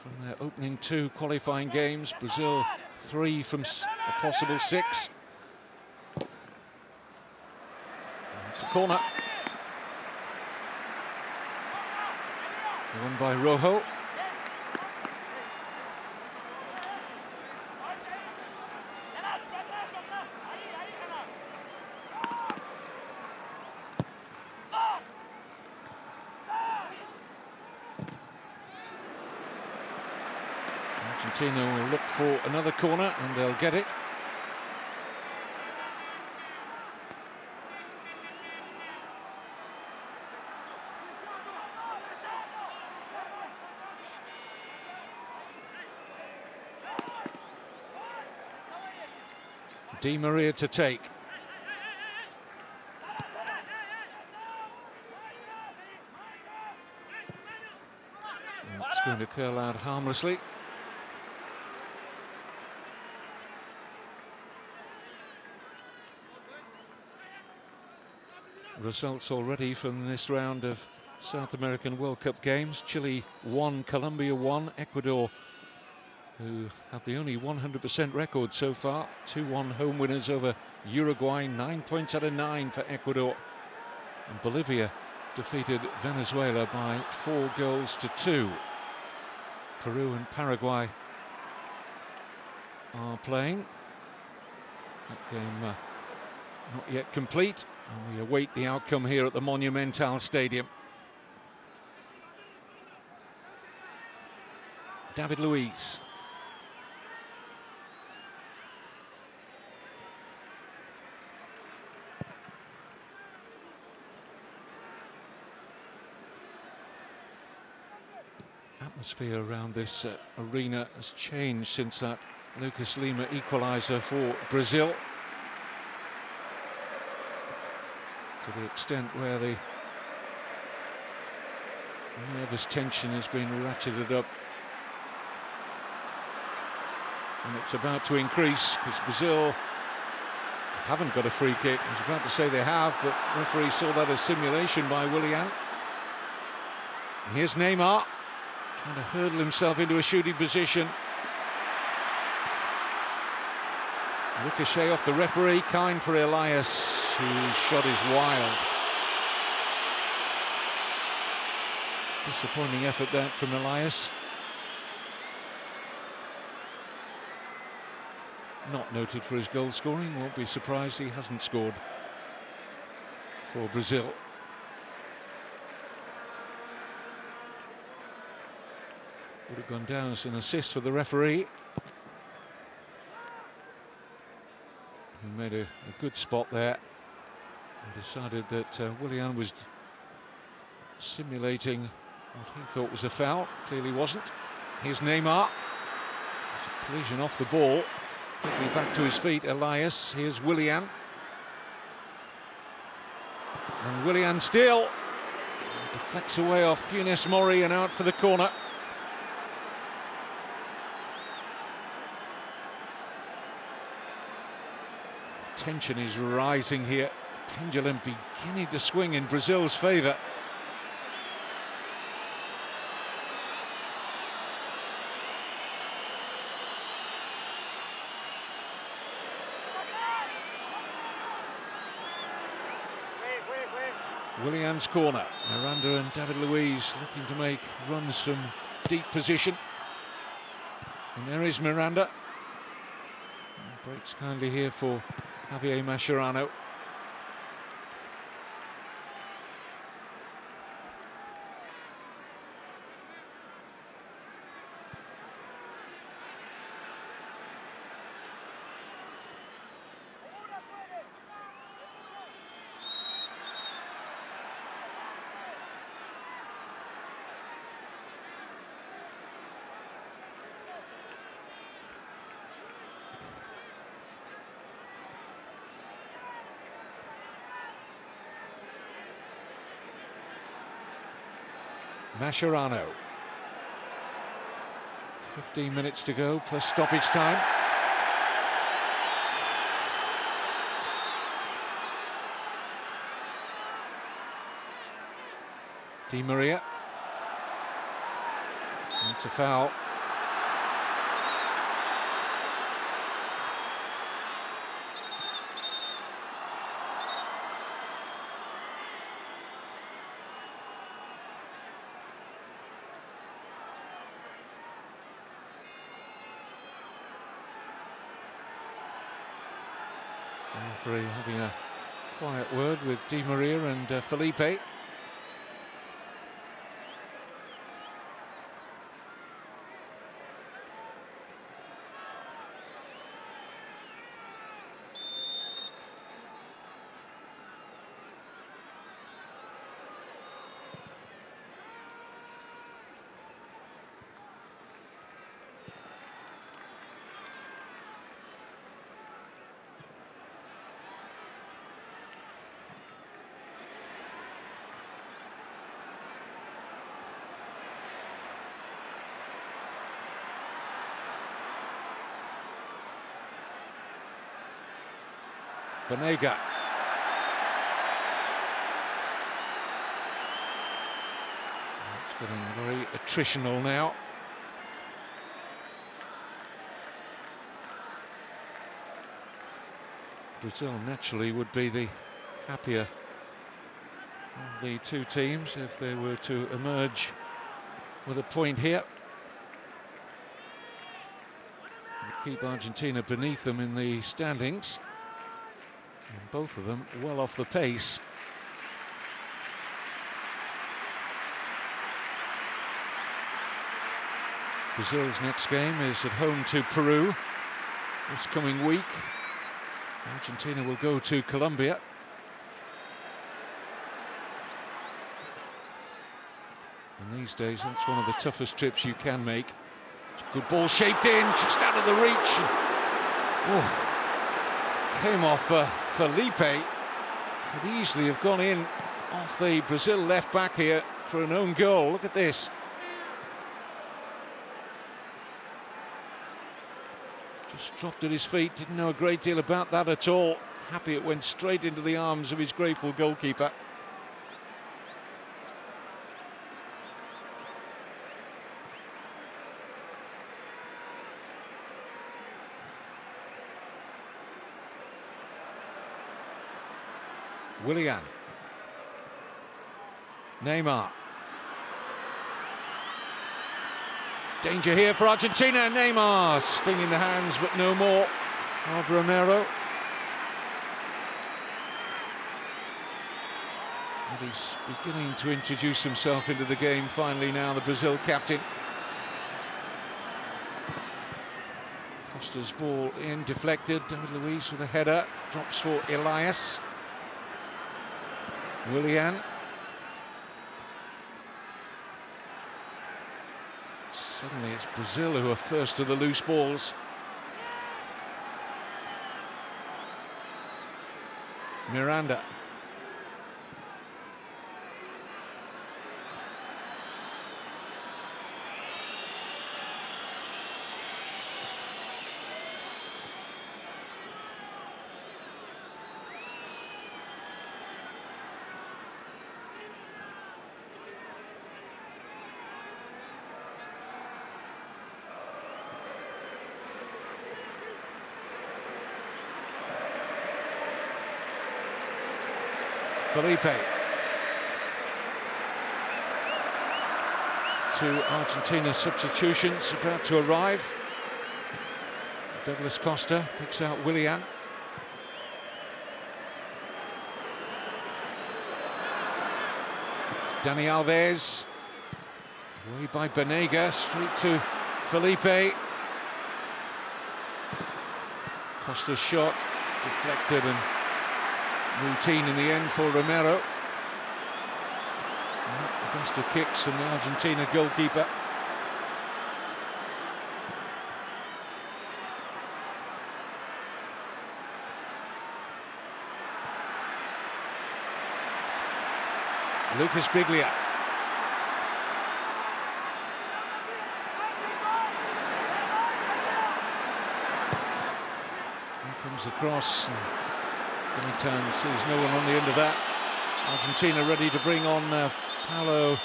from their opening 2 qualifying games. Brazil 3 from a possible 6. It's a corner. Won by Rojo. Argentina will look for another corner and they'll get it. Di Maria to take. And it's going to curl out harmlessly. Results already from this round of South American World Cup games. Chile 1, Colombia 1, Ecuador, who have the only 100% record so far. 2-1 home winners over Uruguay, 9 points out of 9 for Ecuador. And Bolivia defeated Venezuela by 4 goals to 2. Peru and Paraguay are playing. That game not yet complete, and we await the outcome here at the Monumental Stadium. David Luiz. Atmosphere around this arena has changed since that Lucas Lima equaliser for Brazil, to the extent where the nervous tension has been ratcheted up, and it's about to increase because Brazil haven't got a free kick. I was about to say they have, but the referee saw that as simulation by Willian. And here's Neymar, trying to hurdle himself into a shooting position. Ricochet off the referee, kind for Elias, whose shot is wild. Disappointing effort that from Elias. Not noted for his goal scoring, won't be surprised he hasn't scored for Brazil. Would have gone down as an assist for the referee, who made a good spot there and decided that Willian was simulating what he thought was a foul. Clearly wasn't. Here's Neymar. There's a collision off the ball. Quickly back to his feet, Elias. Here's Willian. And Willian still deflects away off Funes Mori and out for the corner. Tension is rising here. Pendulum beginning to swing in Brazil's favour. Willian's corner. Miranda and David Luiz looking to make runs from deep position. And there is Miranda. And breaks kindly here for Javier Mascherano. Mascherano. 15 minutes to go, plus stoppage time. Di Maria. It's a foul. The referee having a quiet word with Di Maria and Felipe. Banega. It's getting very attritional now. Brazil naturally would be the happier of the two teams if they were to emerge with a point here. Keep Argentina beneath them in the standings. And both of them well off the pace. Brazil's next game is at home to Peru this coming week. Argentina will go to Colombia. And these days, that's one of the toughest trips you can make. Good ball shaped in, just out of the reach. Oh. Came off Felipe. Could easily have gone in off the Brazil left back here for an own goal. Look at this. Just dropped at his feet, didn't know a great deal about that at all. Happy it went straight into the arms of his grateful goalkeeper. Willian. Neymar. Danger here for Argentina. Neymar stinging the hands, but no more of Romero. And he's beginning to introduce himself into the game finally now, the Brazil captain. Costa's ball in, deflected. David Luiz with a header, drops for Elias. Willian. Suddenly it's Brazil who are first to the loose balls. Miranda. Felipe. 2 Argentina substitutions about to arrive. Douglas Costa picks out Willian. Dani Alves. Away by Banega, straight to Felipe. Costa's shot deflected and routine in the end for Romero. Not the best of kicks from the Argentina goalkeeper. Lucas Biglia. Here comes the cross. Turn sees no one on the end of that. Argentina ready to bring on Paulo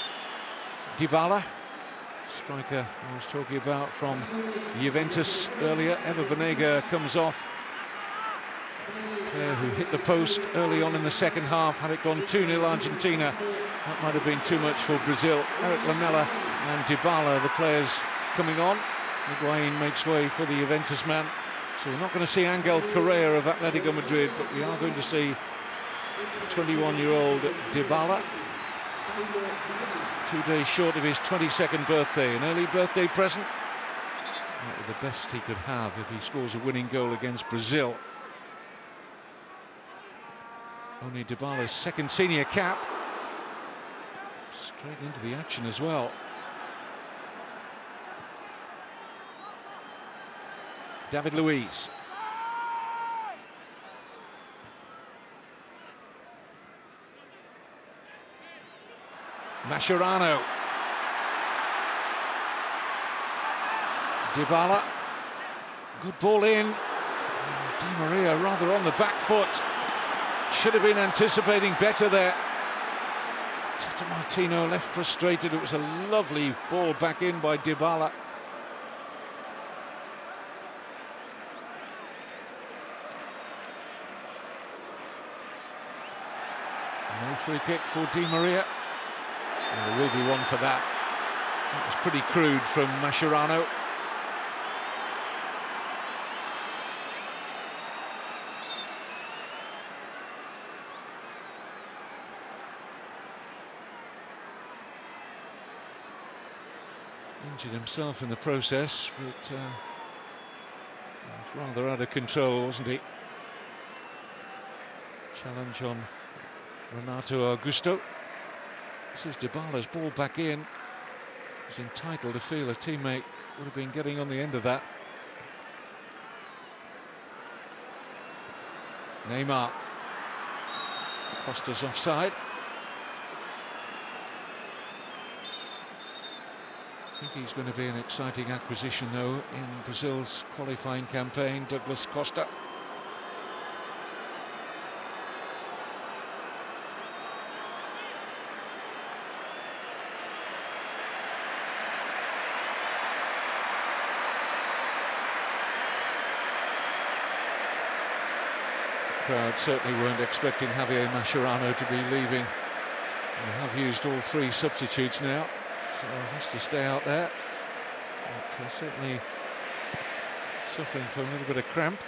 Dybala, striker I was talking about from Juventus earlier. Ever Banega comes off. Player who hit the post early on in the second half. Had it gone 2-0 Argentina, that might have been too much for Brazil. Eric Lamela and Dybala, the players coming on. Higuain makes way for the Juventus man. So we're not going to see Angel Correa of Atletico Madrid, but we are going to see 21-year-old Dybala. 2 days short of his 22nd birthday, an early birthday present. That was the best he could have if he scores a winning goal against Brazil. Only Dybala's second senior cap. Straight into the action as well. David Luiz. Mascherano. Dybala. Good ball in. Di Maria rather on the back foot. Should have been anticipating better there. Tata Martino left frustrated. It was a lovely ball back in by Dybala. No free kick for Di Maria. And there will be one for that. That was pretty crude from Mascherano. Injured himself in the process, but was rather out of control, wasn't he? Challenge on Renato Augusto. This is Dybala's ball back in. He's entitled to feel a teammate would have been getting on the end of that. Neymar. Costa's offside. I think he's going to be an exciting acquisition, though, in Brazil's qualifying campaign, Douglas Costa. crowd certainly weren't expecting Javier Mascherano to be leaving. They have used all 3 substitutes now, so he has to stay out there. But certainly suffering from a little bit of cramp.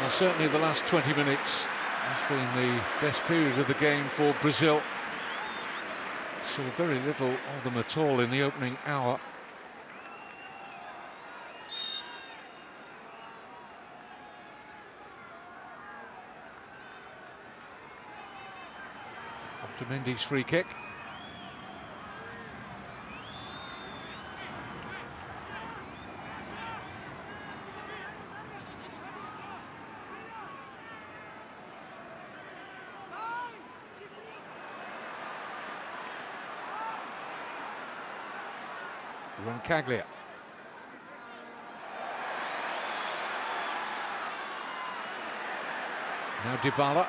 Well, certainly the last 20 minutes has been the best period of the game for Brazil. Saw very little of them at all in the opening hour. Otamendi's free kick. Roncaglia. Now Dybala.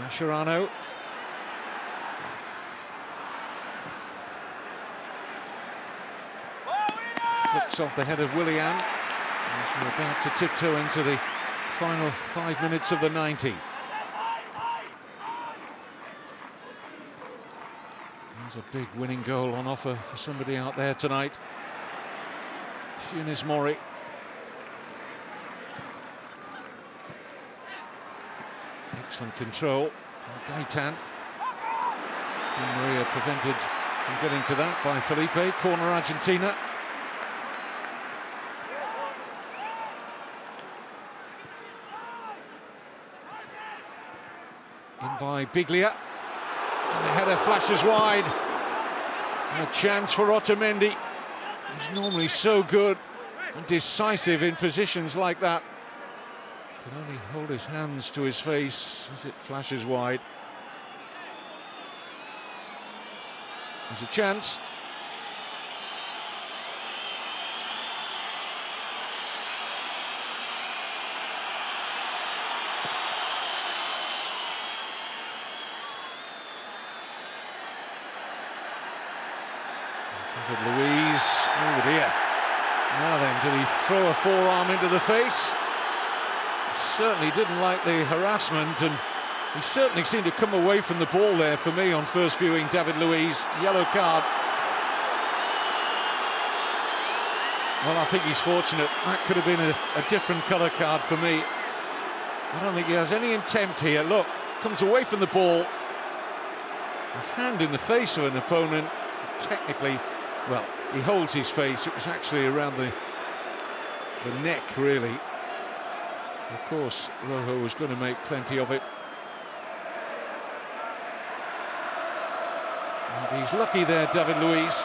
Mascherano. Flicks off the head of Willian. As we're about to tiptoe into the final 5 minutes of the 90. There's a big winning goal on offer for somebody out there tonight. Funes Mori. Excellent control from Gaetan. Di Maria prevented from getting to that by Felipe. Corner Argentina. In by Biglia. And the header flashes wide. And a chance for Otamendi. He's normally so good and decisive in positions like that. Can only hold his hands to his face as it flashes wide. There's a chance. David Luiz, oh dear. Now then, did he throw a forearm into the face? He certainly didn't like the harassment, and he certainly seemed to come away from the ball there for me on first viewing. David Luiz, yellow card. Well, I think he's fortunate. That could have been a different colour card for me. I don't think he has any intent here. Look, comes away from the ball. A hand in the face of an opponent. Technically, well, he holds his face. It was actually around the neck, really. Of course, Rojo was going to make plenty of it. And he's lucky there, David Luiz,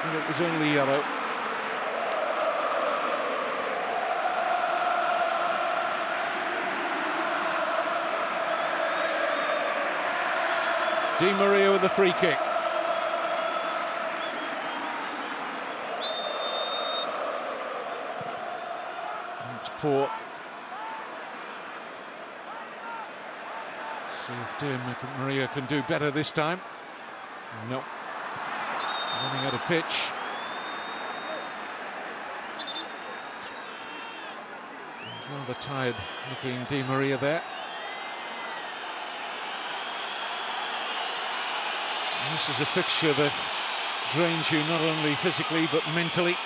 and it was only yellow. Di Maria with the free kick. Poor. See if Di Maria can do better this time. No. Running out of pitch. He's rather tired looking, Di Maria there. And this is a fixture that drains you not only physically but mentally.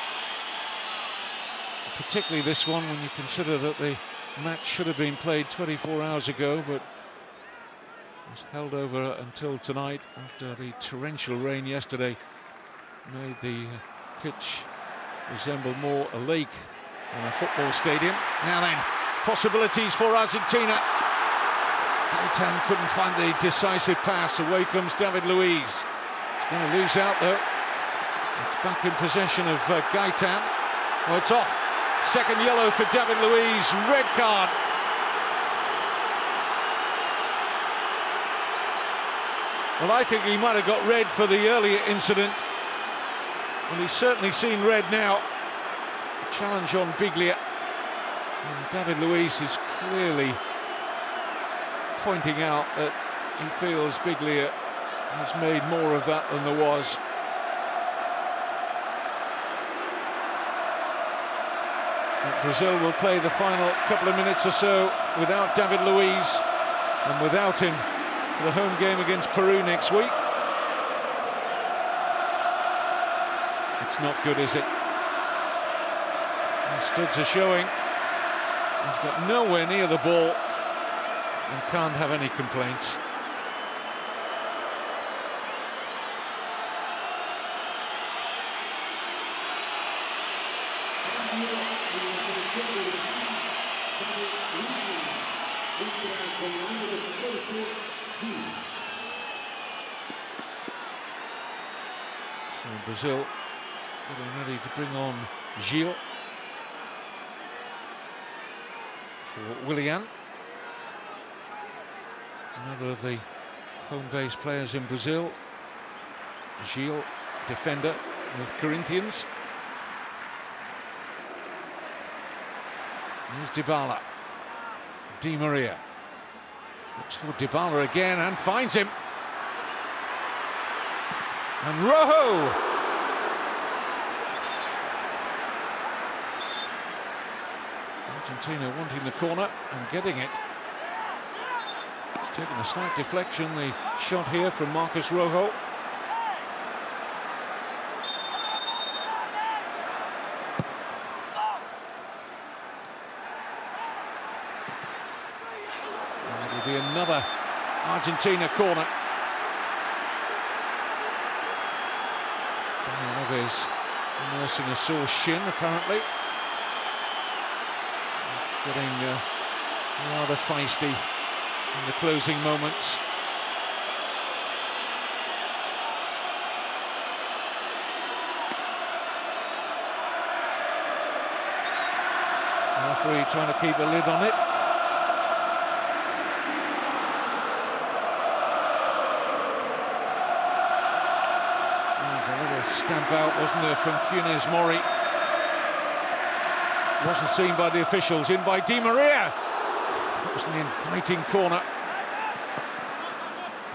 Particularly this one, when you consider that the match should have been played 24 hours ago, but was held over until tonight after the torrential rain yesterday made the pitch resemble more a lake than a football stadium. Now then, possibilities for Argentina. Gaetan couldn't find the decisive pass. Away comes David Luiz. He's going to lose out though. It's back in possession of Gaetan. Oh, it's off. Second yellow for David Luiz. Red card. Well, I think he might have got red for the earlier incident. Well, he's certainly seen red now. A challenge on Biglia. And David Luiz is clearly pointing out that he feels Biglia has made more of that than there was. And Brazil will play the final couple of minutes or so without David Luiz and without him for the home game against Peru next week. It's not good, is it? The studs are showing. He's got nowhere near the ball and can't have any complaints. So Brazil getting ready to bring on Gil for Willian, another of the home-based players in Brazil. Gil, defender with Corinthians. Here's Dybala. Di Maria looks for Dybala again and finds him. And Rojo! Argentina wanting the corner and getting it. It's taken a slight deflection, the shot here from Marcos Rojo. And it'll be another Argentina corner. Alves nursing a sore shin, apparently. It's getting rather feisty in the closing moments. The referee trying to keep a lid on it. Stamp out, wasn't there, from Funes Mori. Wasn't seen by the officials. In by Di Maria. That was an inviting corner.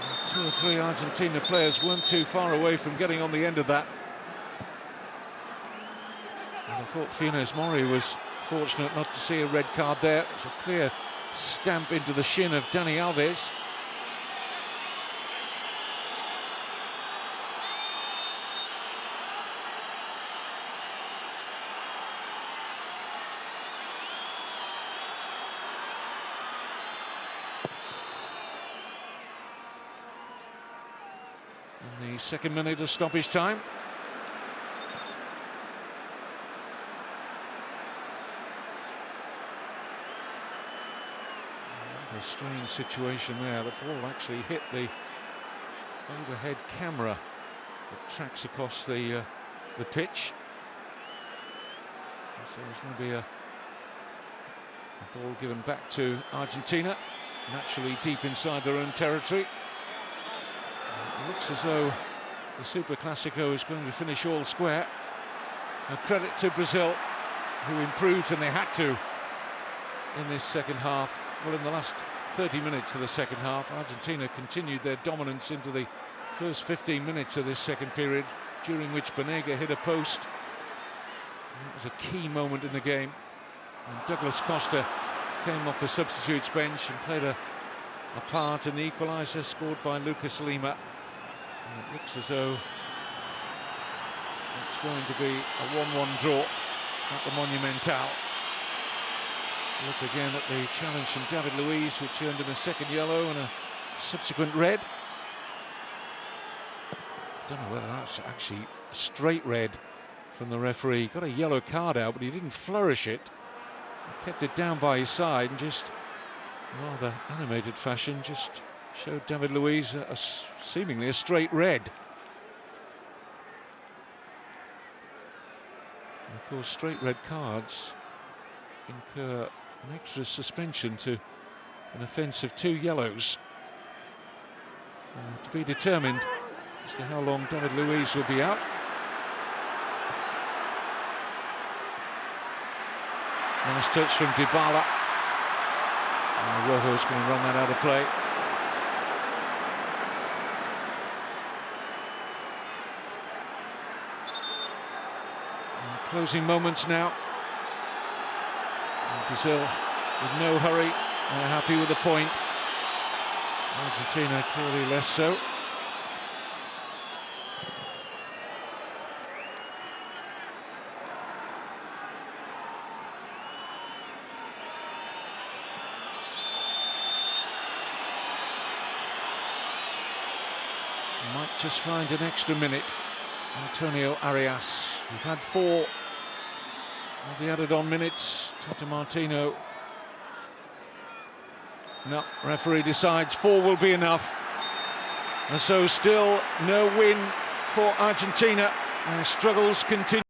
And 2 or 3 Argentina players weren't too far away from getting on the end of that. And I thought Funes Mori was fortunate not to see a red card there. It was a clear stamp into the shin of Dani Alves. In the second minute of stoppage time. A strange situation there. The ball actually hit the overhead camera that tracks across the pitch. So there's going to be a ball given back to Argentina, naturally deep inside their own territory. It looks as though the Super Classico is going to finish all square. A credit to Brazil, who improved, and they had to, in this second half. Well, in the last 30 minutes of the second half, Argentina continued their dominance into the first 15 minutes of this second period, during which Banega hit a post. And it was a key moment in the game. And Douglas Costa came off the substitutes bench and played a part in the equaliser scored by Lucas Lima. And it looks as though it's going to be a 1-1 draw at the Monumental. Look again at the challenge from David Luiz, which earned him a second yellow and a subsequent red. I don't know whether that's actually a straight red from the referee. He got a yellow card out, but he didn't flourish it. He kept it down by his side and just rather animated fashion, just showed David Luiz seemingly a straight red. And of course, straight red cards incur an extra suspension to an offence of 2 yellows. To be determined as to how long David Luiz will be out. Nice touch from Dybala. Rojo's going to run that out of play. Closing moments now. And Brazil with no hurry. They're happy with the point. Argentina clearly less so. Might just find an extra minute. Antonio Arias. We've had 4 of the added-on minutes. Tata Martino. No, referee decides 4 will be enough. And so still no win for Argentina. Their struggles continue.